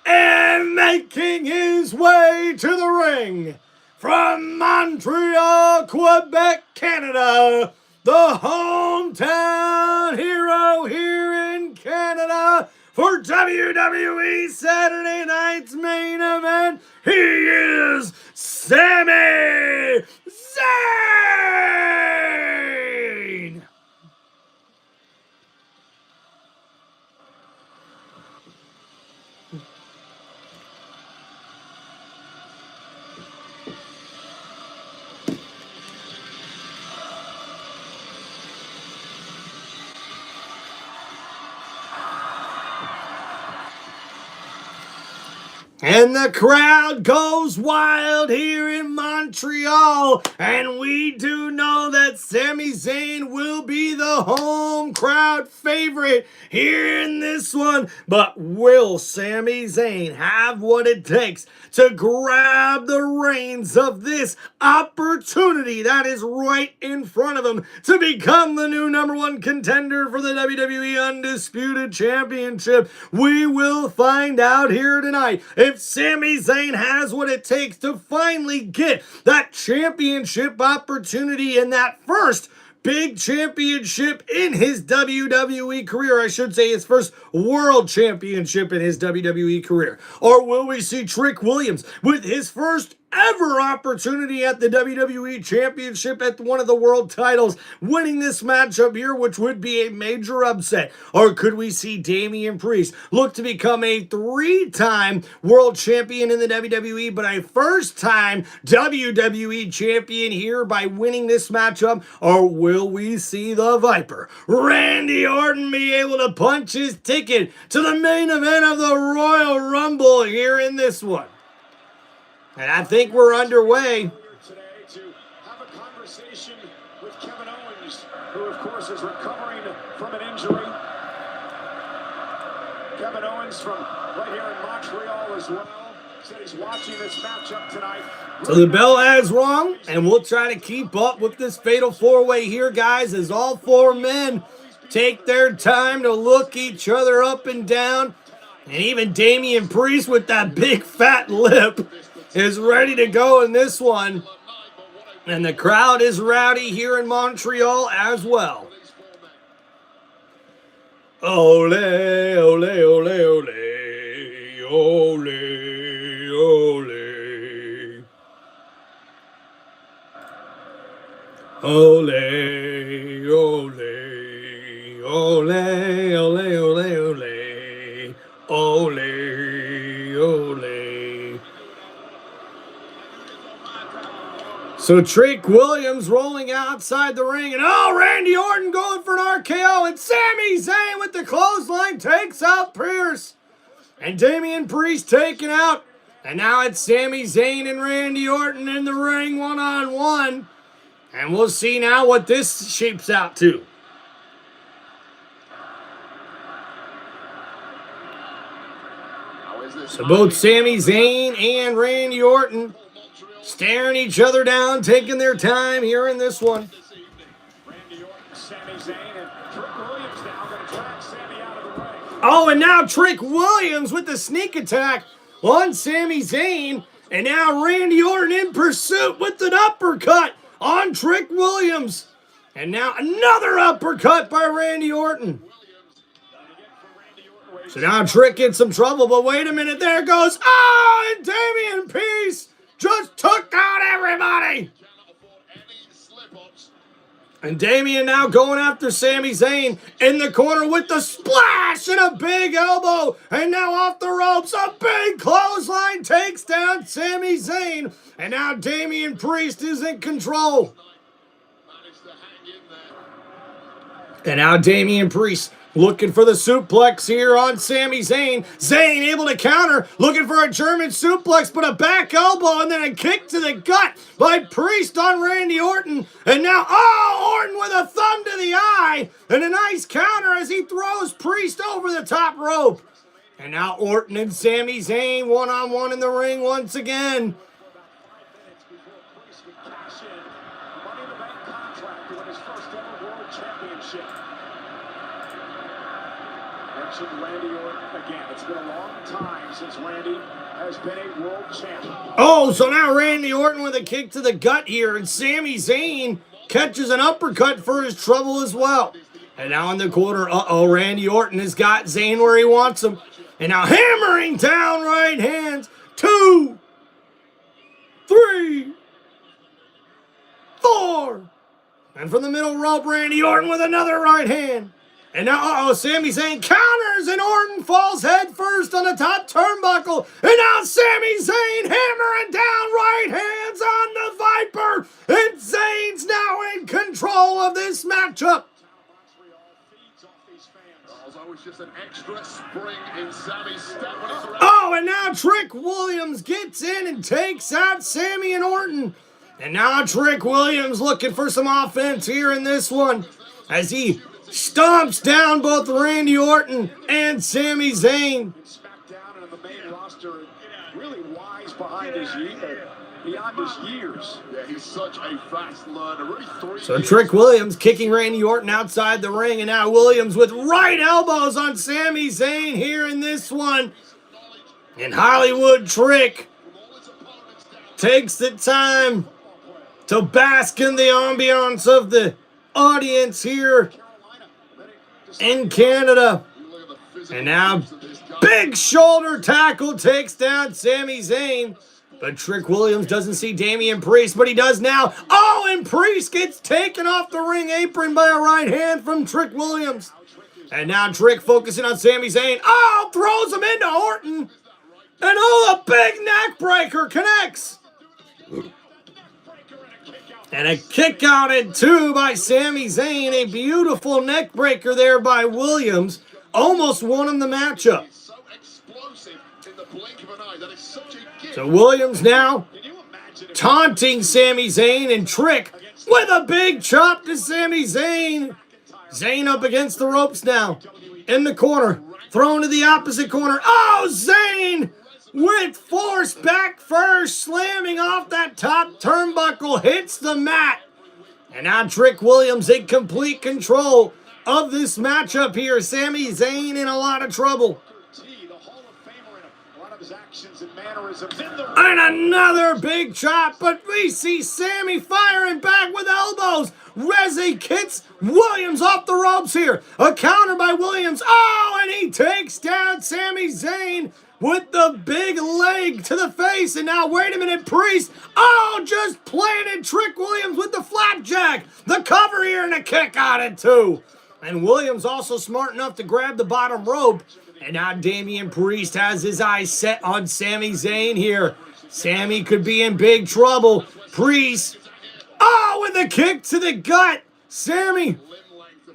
And making his way to the ring from Montreal, Quebec, Canada, the hometown hero here in Canada for WWE Saturday Night's main event, he is Sami Zayn! And the crowd goes wild here in Montreal. And we do know that Sami Zayn will be the home crowd favorite here in this one. But will Sami Zayn have what it takes to grab the reins of this opportunity that is right in front of him to become the new #1 contender for the WWE Undisputed Championship? We will find out here tonight if Sami Zayn has what it takes to finally get that championship opportunity in that first big championship in his WWE career. I should say his first world championship in his WWE career. Or will we see Trick Williams with his first ever opportunity at the WWE Championship at one of the world titles, winning this matchup here, which would be a major upset? Or could we see Damian Priest look to become a 3-time world champion in the WWE, but a first-time WWE champion here by winning this matchup? Or will we see the Viper, Randy Orton, be able to punch his ticket to the main event of the Royal Rumble here in this one? And I think we're underway. Today to have a conversation with Kevin Owens, who of course is recovering from an injury. Kevin Owens from right here in Montreal as well said he's watching this matchup tonight. So the bell has rung, and we'll try to keep up with this fatal four-way here, guys, as all four men take their time to look each other up and down. And even Damian Priest with that big fat lip is ready to go in this one. And the crowd is rowdy here in Montreal as well. Ole, ole, ole, ole, ole, ole. Ole, ole, ole, ole, ole, ole, ole, ole. So Trick Williams rolling outside the ring, and Randy Orton going for an RKO, and Sami Zayn with the clothesline takes out Pierce, and Damian Priest taken out, and now it's Sami Zayn and Randy Orton in the ring one-on-one, and we'll see now what this shapes out to. So both Sami Zayn and Randy Orton staring each other down, taking their time here in this one. Randy Orton, Sami Zayn, and Trick Williams now going to drag Sami out of the way. Oh, and now Trick Williams with the sneak attack on Sami Zayn. And now Randy Orton in pursuit with an uppercut on Trick Williams. And now another uppercut by Randy Orton. So now Trick in some trouble, but wait a minute, there goes, and Damian Priest just took out everybody. And Damian now going after Sami Zayn in the corner with the splash and a big elbow. And now off the ropes, a big clothesline takes down Sami Zayn. And now Damian Priest is in control. And now Damian Priest looking for the suplex here on Sami Zayn. Zayn able to counter, looking for a German suplex, but a back elbow and then a kick to the gut by Priest on Randy Orton. And now, Orton with a thumb to the eye and a nice counter as he throws Priest over the top rope. And now Orton and Sami Zayn one-on-one in the ring once again. Randy Orton again. It's been a long time since Randy has been a world champion. So now Randy Orton with a kick to the gut here, and Sami Zayn catches an uppercut for his trouble as well. And now in the corner, Randy Orton has got Zayn where he wants him. And now hammering down right hands. 2, 3, 4. And from the middle rope, Randy Orton with another right hand. And now, Sami Zayn counters, and Orton falls head first on the top turnbuckle. And now Sami Zayn hammering down right hands on the Viper. And Zayn's now in control of this matchup. And now Trick Williams gets in and takes out Sami and Orton. And now Trick Williams looking for some offense here in this one as he stomps down both Randy Orton and Sami Zayn. SmackDown and the main roster, really wise beyond his years. Yeah, he's such a fast learner. Really so Trick Williams kicking Randy Orton outside the ring, and now Williams with right elbows on Sami Zayn here in this one. And Hollywood Trick takes the time to bask in the ambiance of the audience here in Canada. And now, big shoulder tackle takes down Sami Zayn. But Trick Williams doesn't see Damian Priest, but he does now. Oh, and Priest gets taken off the ring apron by a right hand from Trick Williams. And now Trick focusing on Sami Zayn. Oh, throws him into Orton. And oh, a big neck breaker connects. And a kick out at 2 by Sami Zayn. A beautiful neck breaker there by Williams. Almost won him the matchup. So Williams now taunting Sami Zayn, and Trick with a big chop to Sami Zayn. Zayn up against the ropes now. In the corner. Thrown to the opposite corner. Oh, Zayn with force back first. Slamming off that top turnbuckle. Hits the mat. And now Trick Williams in complete control of this matchup here. Sami Zayn in a lot of trouble. And another big chop, but we see Sami firing back with elbows. Rezi kicks Williams off the ropes here. A counter by Williams. Oh, and he takes down Sami Zayn with the big leg to the face. And now, wait a minute, Priest. Oh, just planted Trick Williams with the flapjack. The cover here and a kick out at 2. And Williams also smart enough to grab the bottom rope. And now Damian Priest has his eyes set on Sami Zayn here. Sami could be in big trouble. Priest, oh, with a kick to the gut. Sami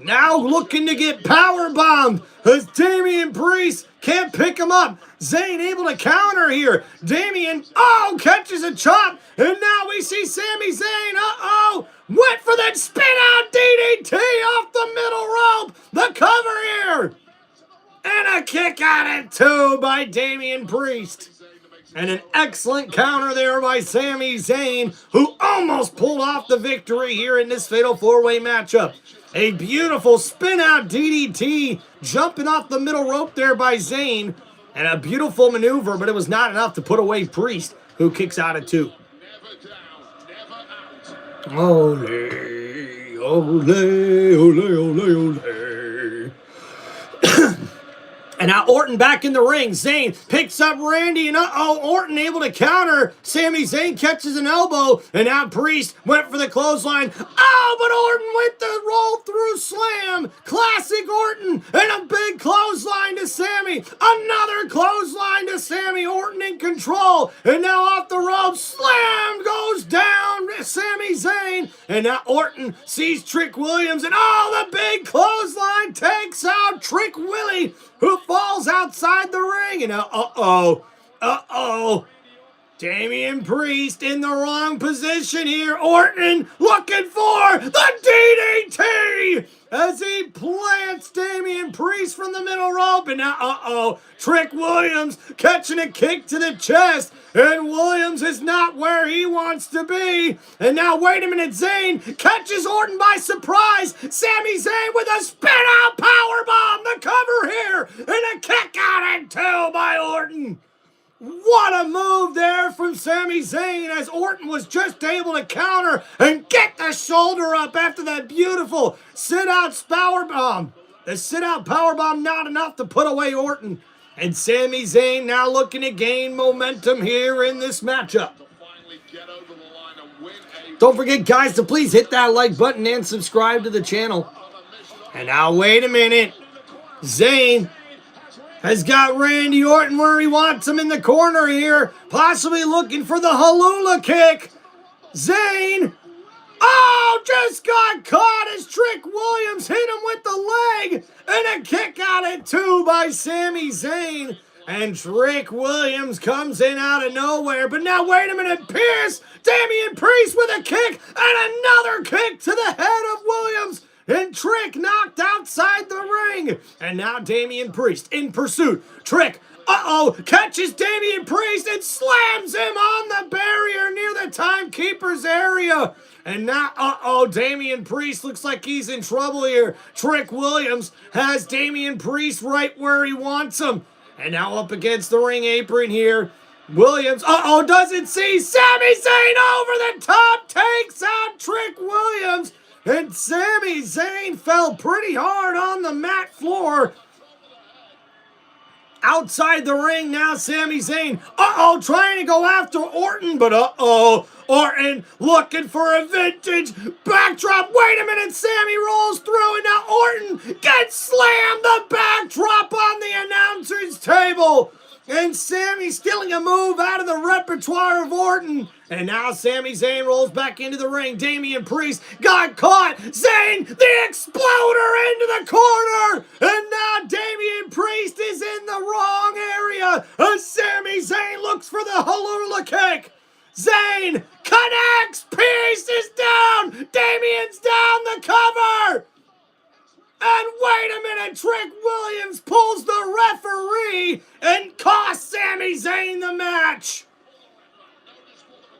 now looking to get powerbombed as Damian Priest can't pick him up. Zayn able to counter here. Damian, oh, catches a chop. And now we see Sami Zayn, uh-oh, went for that spin-out DDT off the middle rope. The cover here. And a kick out at 2 by Damian Priest. And an excellent counter there by Sami Zayn, who almost pulled off the victory here in this Fatal 4-Way matchup. A beautiful spin-out DDT jumping off the middle rope there by Zayn. And a beautiful maneuver, but it was not enough to put away Priest, who kicks out at 2. Ole, ole, ole, ole, ole. And now Orton back in the ring. Zayn picks up Randy, and uh-oh, Orton able to counter. Sami Zayn catches an elbow, and now Priest went for the clothesline. Oh, but Orton with the roll-through slam. Classic Orton, and a big clothesline to Sami. Another clothesline to Sami. Orton in control, and now off the ropes. Slam goes down Sami Zayn, and now Orton sees Trick Williams, and oh, the big clothesline takes out Trick Willie, who falls outside the ring. And Damian Priest in the wrong position here. Orton looking for the DDT as he plants Damian Priest from the middle rope. And now, Trick Williams catching a kick to the chest. And Williams is not where he wants to be. And now, wait a minute, Zayn catches Orton by surprise. Sami Zayn with a spin-out powerbomb. The cover here. And a kick out at 2 by Orton. What a move there from Sami Zayn, as Orton was just able to counter and get the shoulder up after that beautiful sit-out powerbomb. The sit-out powerbomb not enough to put away Orton. And Sami Zayn now looking to gain momentum here in this matchup. Don't forget, guys, to please hit that like button and subscribe to the channel. And now, wait a minute. Zayn has got Randy Orton where he wants him in the corner here. Possibly looking for the Halula kick. Zayn, oh, just got caught as Trick Williams hit him with the leg. And a kick out at 2 by Sami Zayn. And Trick Williams comes in out of nowhere. But now, wait a minute, Pierce, Damian Priest with a kick. And another kick to the head of Williams. And Trick knocked outside the ring. And now Damian Priest in pursuit. Trick, catches Damian Priest and slams him on the barrier near the timekeeper's area. And now, Damian Priest looks like he's in trouble here. Trick Williams has Damian Priest right where he wants him. And now up against the ring apron here. Williams, doesn't see Sami Zayn over the top, takes out Trick Williams. And Sami Zayn fell pretty hard on the mat floor. Outside the ring now, Sami Zayn, trying to go after Orton, but Orton looking for a vintage backdrop. Wait a minute, Sami rolls through, and now Orton gets slammed, the backdrop on the announcer's table. And Sami stealing a move out of the repertoire of Orton. And now Sami Zayn rolls back into the ring. Damian Priest got caught. Zayn, the exploder, into the corner. And now Damian Priest is in the wrong area. And Sami Zayn looks for the Halula kick. Zayn connects. Priest is down. Damian's down the cover. And wait a minute, Trick Williams pulls the referee and costs Sami Zayn the match.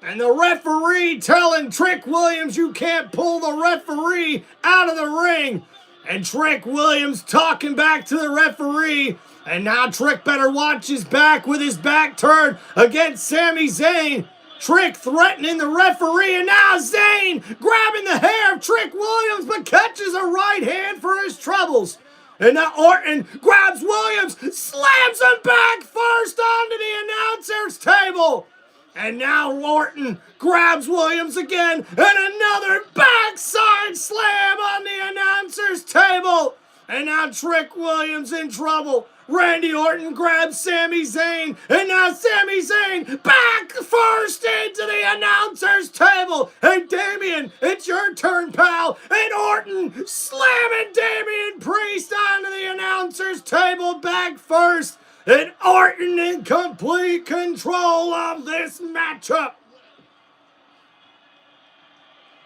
And the referee telling Trick Williams, you can't pull the referee out of the ring. And Trick Williams talking back to the referee. And now Trick better watch his back with his back turned against Sami Zayn. Trick threatening the referee, and now Zayn grabbing the hair of Trick Williams, but catches a right hand for his troubles. And now Orton grabs Williams, slams him back first onto the announcer's table. And now Orton grabs Williams again, and another backside slam on the announcer's table. And now Trick Williams in trouble. Randy Orton grabs Sami Zayn, and now Sami Zayn back first into the announcer's table. And Damian, it's your turn, pal. And Orton slamming Damian Priest onto the announcer's table back first. And Orton in complete control of this matchup.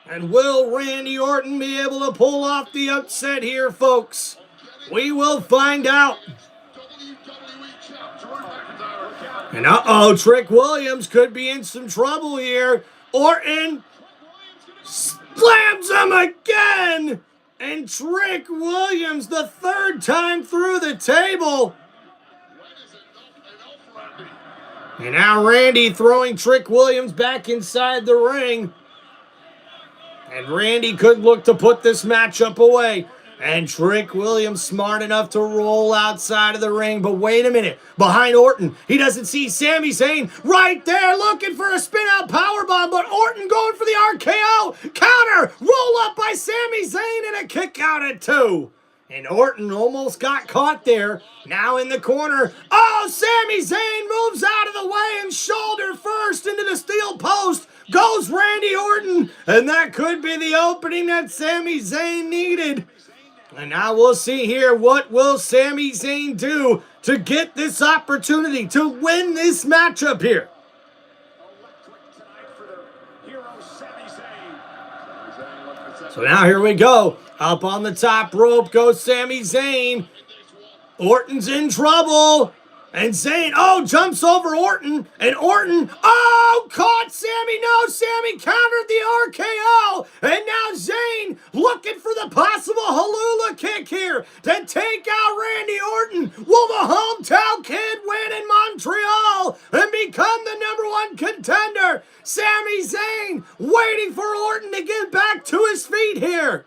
And will Randy Orton be able to pull off the upset here, folks? We will find out. And Trick Williams could be in some trouble here. Orton slams him again. And Trick Williams, the third time through the table. And now Randy throwing Trick Williams back inside the ring. And Randy could look to put this matchup away. And Trick Williams smart enough to roll outside of the ring. But wait a minute. Behind Orton, he doesn't see Sami Zayn right there looking for a spin-out powerbomb. But Orton going for the RKO. Counter. Roll up by Sami Zayn and a kick out at 2. And Orton almost got caught there. Now in the corner. Sami Zayn moves out of the way and shoulder first into the steel post. Goes Randy Orton. And that could be the opening that Sami Zayn needed. And now we'll see here, what will Sami Zayn do to get this opportunity to win this matchup here? So now here we go. Up on the top rope goes Sami Zayn. Orton's in trouble. And Zayn, jumps over Orton. And Orton, caught Sami. No, Sami countered the RKO. And now Zayn looking for the possible Halula kick here to take out Randy Orton. Will the hometown kid win in Montreal and become the #1 contender? Sami Zayn waiting for Orton to get back to his feet here.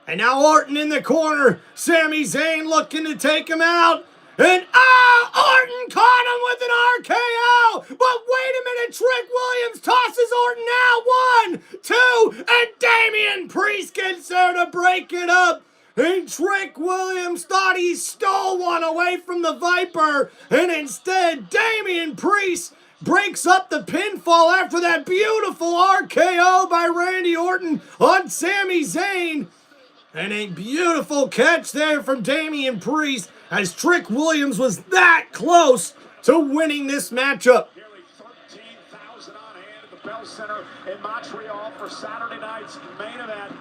And now Orton in the corner. Sami Zayn looking to take him out. And Orton caught him with an RKO. But wait a minute, Trick Williams tosses Orton out. 1, 2, and Damian Priest gets there to break it up. And Trick Williams thought he stole one away from the Viper. And instead, Damian Priest breaks up the pinfall after that beautiful RKO by Randy Orton on Sami Zayn. And a beautiful catch there from Damian Priest, as Trick Williams was that close to winning this matchup. Nearly 13,000 on hand at the Bell Center in Montreal for Saturday night's main event.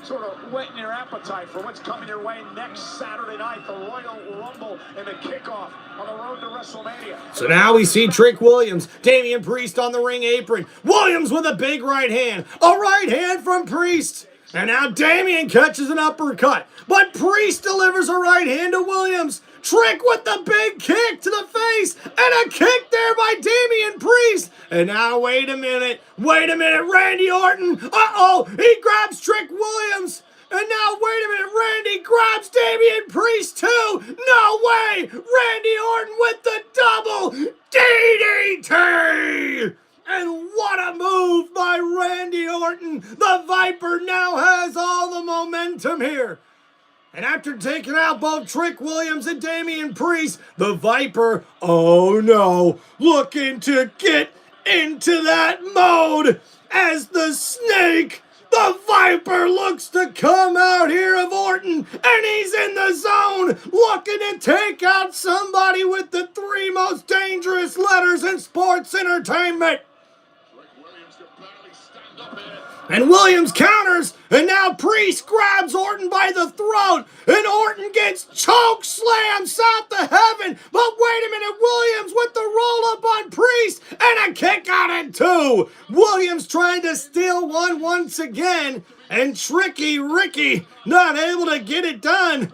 Sort of whetting your appetite for what's coming your way next Saturday night, the Royal Rumble and the kickoff on the road to WrestleMania. So now we see Trick Williams, Damian Priest on the ring apron. Williams with a big right hand. A right hand from Priest. And now Damian catches an uppercut, but Priest delivers a right hand to Williams. Trick with the big kick to the face, and a kick there by Damian Priest. And now, wait a minute, Randy Orton, he grabs Trick Williams. And now, wait a minute, Randy grabs Damian Priest too. No way, Randy Orton with the double DDT. And what a move by Randy Orton. The Viper now has all the momentum here. And after taking out both Trick Williams and Damian Priest, the Viper, oh no, looking to get into that mode as the Snake. The Viper looks to come out here of Orton, and he's in the zone, looking to take out somebody with the 3 most dangerous letters in sports entertainment. And Williams counters, and now Priest grabs Orton by the throat, and Orton gets choke slammed south to heaven. But wait a minute, Williams with the roll up on Priest, and a kick out at 2. Williams trying to steal one once again, and Tricky Ricky not able to get it done.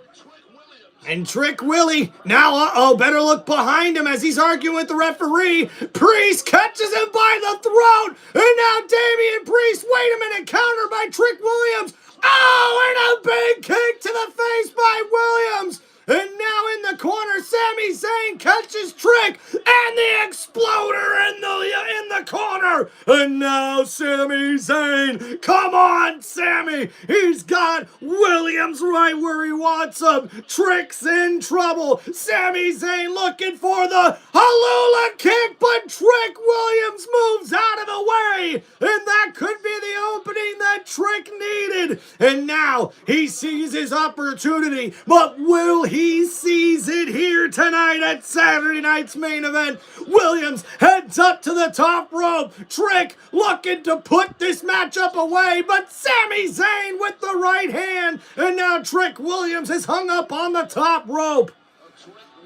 And Trick Willie, now, better look behind him as he's arguing with the referee. Priest catches him by the throat. And now Damian Priest, wait a minute, counter by Trick Williams. And a big kick to the face by Williams. And now in the corner, Sami Zayn catches Trick, and the exploder in the corner. And now Sami Zayn, come on, Sami. He's got Williams right where he wants him. Trick's in trouble. Sami Zayn looking for the Halula kick, but Trick Williams moves out of the way. And that could be the opening that Trick needed. And now he sees his opportunity, but will he seize it here tonight at Saturday night's main event? Williams heads up to the top rope. Trick looking to put this matchup away, but Sami Zayn with the right hand. And now Trick Williams is hung up on the top rope.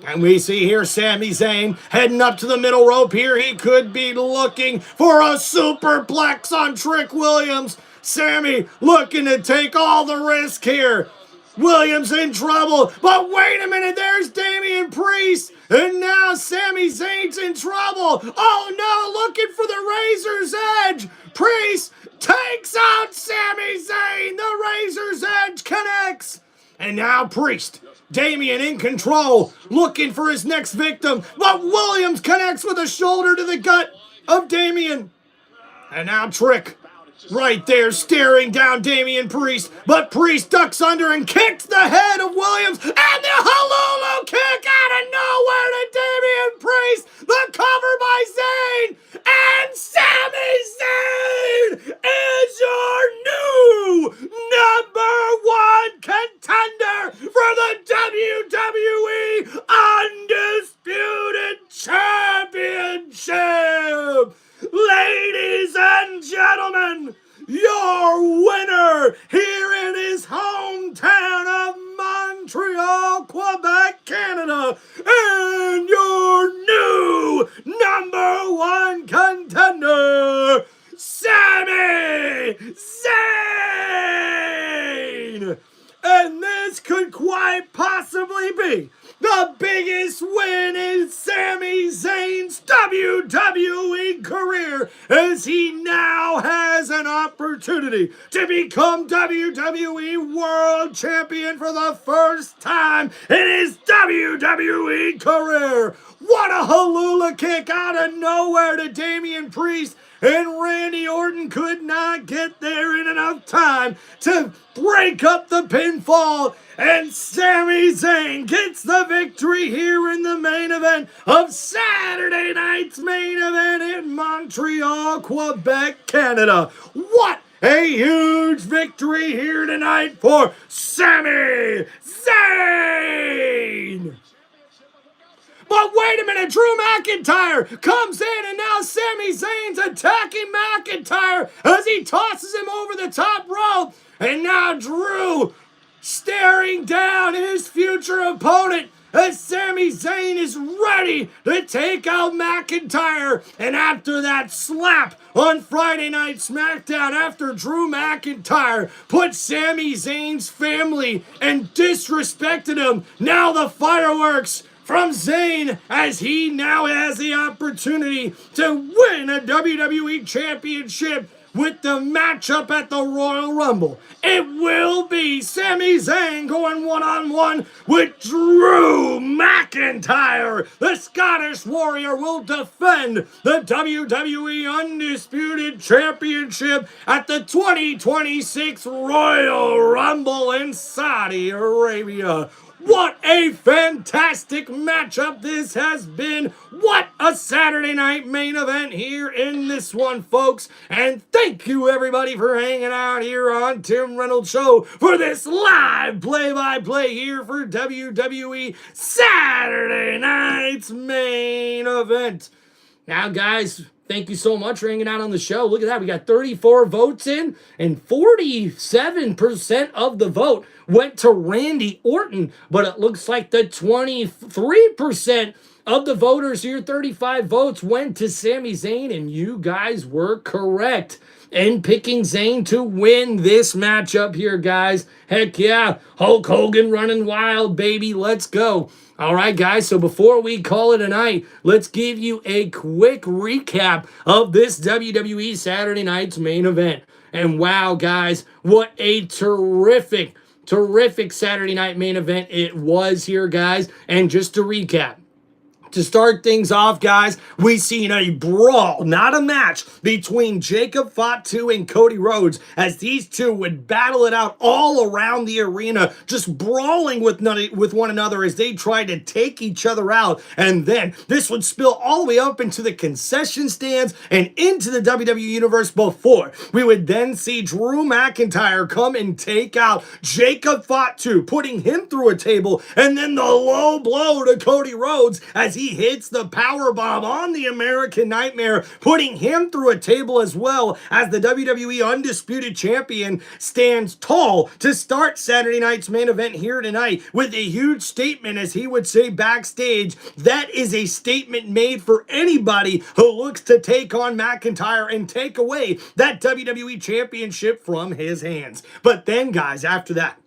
And we see here Sami Zayn heading up to the middle rope here. He could be looking for a superplex on Trick Williams. Sami looking to take all the risk here. Williams in trouble, but wait a minute, there's Damian Priest, and now Sami Zayn's in trouble. Oh no, looking for the Razor's Edge. Priest takes out Sami Zayn. The Razor's Edge connects. And now Priest, Damian in control, looking for his next victim, but Williams connects with a shoulder to the gut of Damian. And now Trick, right there, staring down Damian Priest, but Priest ducks under and kicks the head of Williams, and the Halulu kick out of nowhere to Damian Priest, the cover by Zayn, and Sami Zayn is your new #1 contender for the WWE Undisputed Championship. Ladies and gentlemen, your winner here in his hometown of Montreal, Quebec, Canada, and your new #1 contender, Sami Zayn! And this could quite possibly be the biggest win in Sami Zayn's WWE career, as he now has an opportunity to become WWE World Champion for the first time in his WWE career. What a Halula kick out of nowhere to Damian Priest, and Randy Orton could not get there in enough time to break up the pinfall, and Sami Zayn gets the victory here in the main event of Saturday night's main event in Montreal, Quebec, Canada. What a huge victory here tonight for Sami Zayn! But wait a minute, Drew McIntyre comes in, and now Sami Zayn's attacking McIntyre as he tosses him over the top rope. And now Drew staring down his future opponent as Sami Zayn is ready to take out McIntyre. And after that slap on Friday Night SmackDown, after Drew McIntyre put Sami Zayn's family and disrespected him, now the fireworks from Zayn as he now has the opportunity to win a WWE Championship with the matchup at the Royal Rumble. It will be Sami Zayn going one-on-one with Drew McIntyre. The Scottish Warrior will defend the WWE Undisputed Championship at the 2026 Royal Rumble in Saudi Arabia. What a fantastic matchup this has been. What a Saturday night main event here in this one, folks. And thank you, everybody, for hanging out here on Tim Reynolds Show for this live play-by-play here for WWE Saturday night's main event. Now, guys, thank you so much for hanging out on the show. Look at that. We got 34 votes in, and 47% of the vote went to Randy Orton, but it looks like the 23% of the voters here, 35 votes, went to Sami Zayn, and you guys were correct in picking Zayn to win this matchup here, guys. Heck yeah, Hulk Hogan running wild, baby. Let's go. All right, guys, so before we call it a night, let's give you a quick recap of this WWE Saturday night's main event. And wow, guys, what a terrific Saturday night main event it was here, guys. And just to recap, to start things off, guys, we seen a brawl, not a match, between Jacob Fatu and Cody Rhodes as these two would battle it out all around the arena, just brawling with one another as they tried to take each other out. And then this would spill all the way up into the concession stands and into the WWE Universe before we would then see Drew McIntyre come and take out Jacob Fatu, putting him through a table, and then the low blow to Cody Rhodes as he hits the power bomb on the American Nightmare, putting him through a table as well as the WWE Undisputed Champion stands tall to start Saturday night's main event here tonight with a huge statement, as he would say backstage. That is a statement made for anybody who looks to take on McIntyre and take away that WWE Championship from his hands. But then, guys, after that,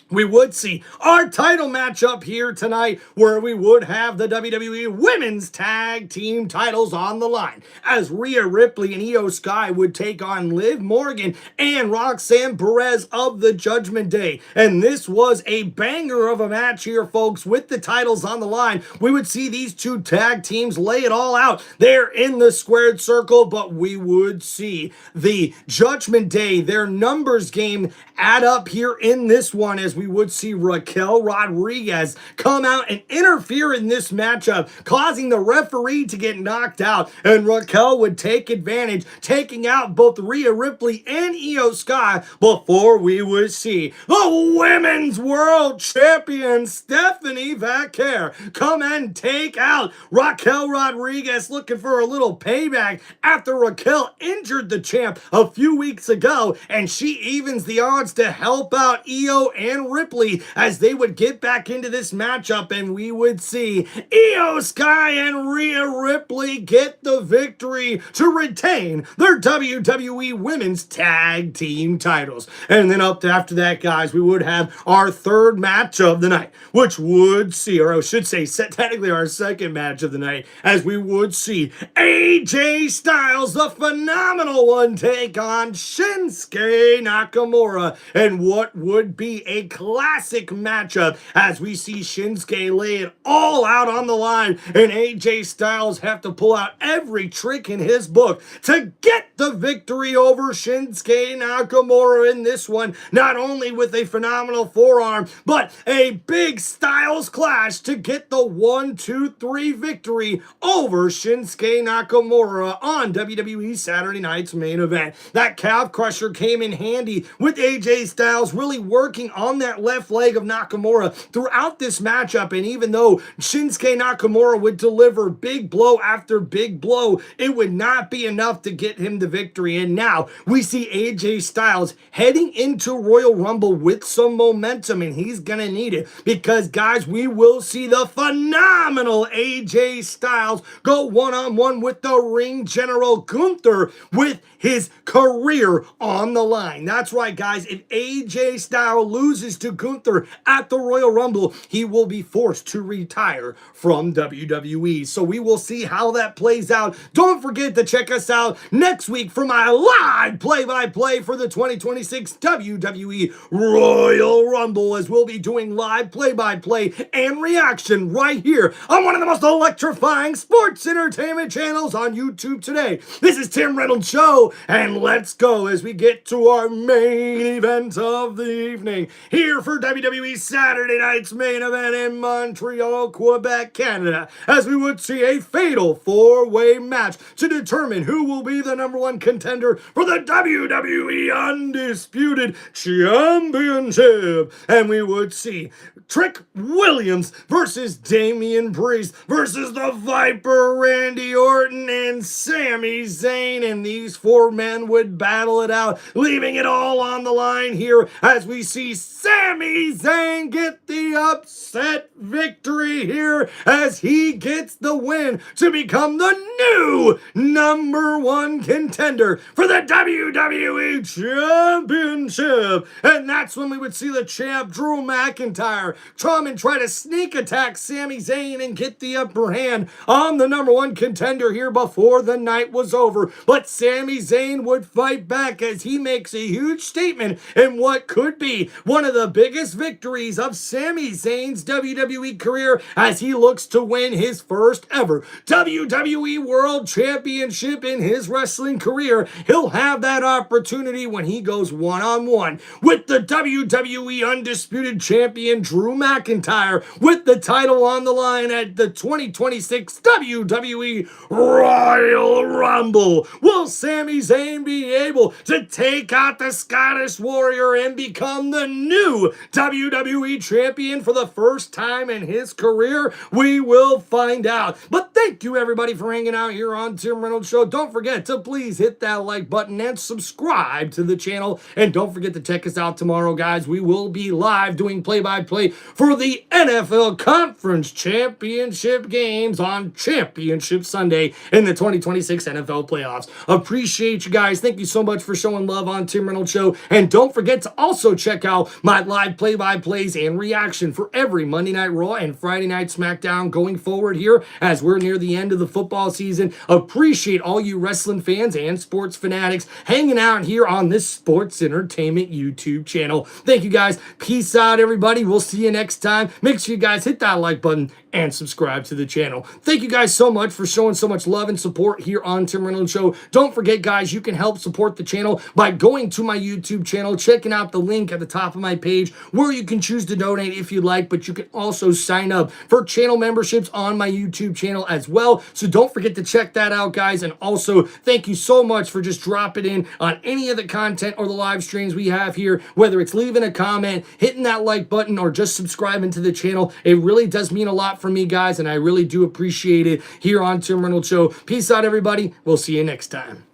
we would see our title matchup here tonight, where we would have the WWE Women's Tag Team titles on the line, as Rhea Ripley and Io Sky would take on Liv Morgan and Roxanne Perez of the Judgment Day. And this was a banger of a match here, folks, with the titles on the line. We would see these two tag teams lay it all out there in the squared circle, but we would see the Judgment Day, their numbers game, add up here in this one, as we would see Raquel Rodriguez come out and interfere in this matchup, causing the referee to get knocked out, and Raquel would take advantage, taking out both Rhea Ripley and Io Sky, before we would see the Women's World Champion Stephanie Vaquer come and take out Raquel Rodriguez, looking for a little payback after Raquel injured the champ a few weeks ago, and she evens the odds to help out Io and Ripley as they would get back into this matchup, and we would see Io Sky and Rhea Ripley get the victory to retain their WWE Women's Tag Team titles. And then up after that, guys, we would have our third match of the night, which would see, or I should say, technically our second match of the night, as we would see AJ Styles, the Phenomenal One, take on Shinsuke Nakamura, and what would be a classic matchup as we see Shinsuke lay it all out on the line, and AJ Styles have to pull out every trick in his book to get the victory over Shinsuke Nakamura in this one, not only with a phenomenal forearm, but a big Styles clash to get the 1-2-3 victory over Shinsuke Nakamura on WWE Saturday night's main event. That calf crusher came in handy with AJ Styles really working on that that left leg of Nakamura throughout this matchup. And even though Shinsuke Nakamura would deliver big blow after big blow, it would not be enough to get him the victory. And now we see AJ Styles heading into Royal Rumble with some momentum, and he's gonna need it because, guys, we will see the phenomenal AJ Styles go one-on-one with the ring general Gunther with his career on the line. That's right, guys. If AJ Styles loses to Gunther at the Royal Rumble, he will be forced to retire from WWE. So we will see how that plays out. Don't forget to check us out next week for my live play-by-play for the 2026 WWE Royal Rumble, as we'll be doing live play-by-play and reaction right here on one of the most electrifying sports entertainment channels on YouTube today. This is Tim Reynolds Show, and let's go as we get to our main event of the evening here for WWE Saturday night's main event in Montreal, Quebec, Canada, as we would see a fatal four-way match to determine who will be the number one contender for the WWE Undisputed Championship. And we would see Trick Williams versus Damian Priest versus the Viper Randy Orton and Sami Zayn, and these four men would battle it out, leaving it all on the line here as we see Sami Zayn get the upset victory here as he gets the win to become the new number one contender for the WWE Championship. And that's when we would see the champ Drew McIntyre come and try to sneak attack Sami Zayn and get the upper hand on the number one contender here before the night was over. But Sami Zayn would fight back as he makes a huge statement in what could be one of the biggest victories of Sami Zayn's WWE career as he looks to win his first ever WWE World Championship in his wrestling career. He'll have that opportunity when he goes one-on-one with the WWE Undisputed Champion Drew McIntyre with the title on the line at the 2026 WWE Royal Rumble. Will Sami Zayn be able to take out the Scottish Warrior and become the new WWE Champion for the first time in his career? We will find out. But thank you everybody for hanging out here on Tim Reynolds Show. Don't forget to please hit that like button and subscribe to the channel. And don't forget to check us out tomorrow, guys. We will be live doing play-by-play for the NFL Conference Championship games on Championship Sunday in the 2026 NFL playoffs. Appreciate you guys. Thank you so much for showing love on Tim Reynolds Show. And don't forget to also check out my live play-by-plays and reaction for every Monday Night Raw and Friday Night SmackDown going forward here as we're near the end of the football season. Appreciate all you wrestling fans and sports fanatics hanging out here on this sports entertainment YouTube channel. Thank you guys. Peace out, everybody. We'll see you next time. Make sure you guys hit that like button and subscribe to the channel. Thank you guys so much for showing so much love and support here on Tim Reynolds Show. Don't forget, guys, you can help support the channel by going to my YouTube channel, checking out the link at the top of my page where you can choose to donate if you'd like, but you can also sign up for channel memberships on my YouTube channel as well. So don't forget to check that out, guys. And also, thank you so much for just dropping in on any of the content or the live streams we have here, whether it's leaving a comment, hitting that like button, or just subscribing to the channel. It really does mean a lot for me, guys, and I really do appreciate it here on Tim Reynolds Show. Peace out, everybody. We'll see you next time.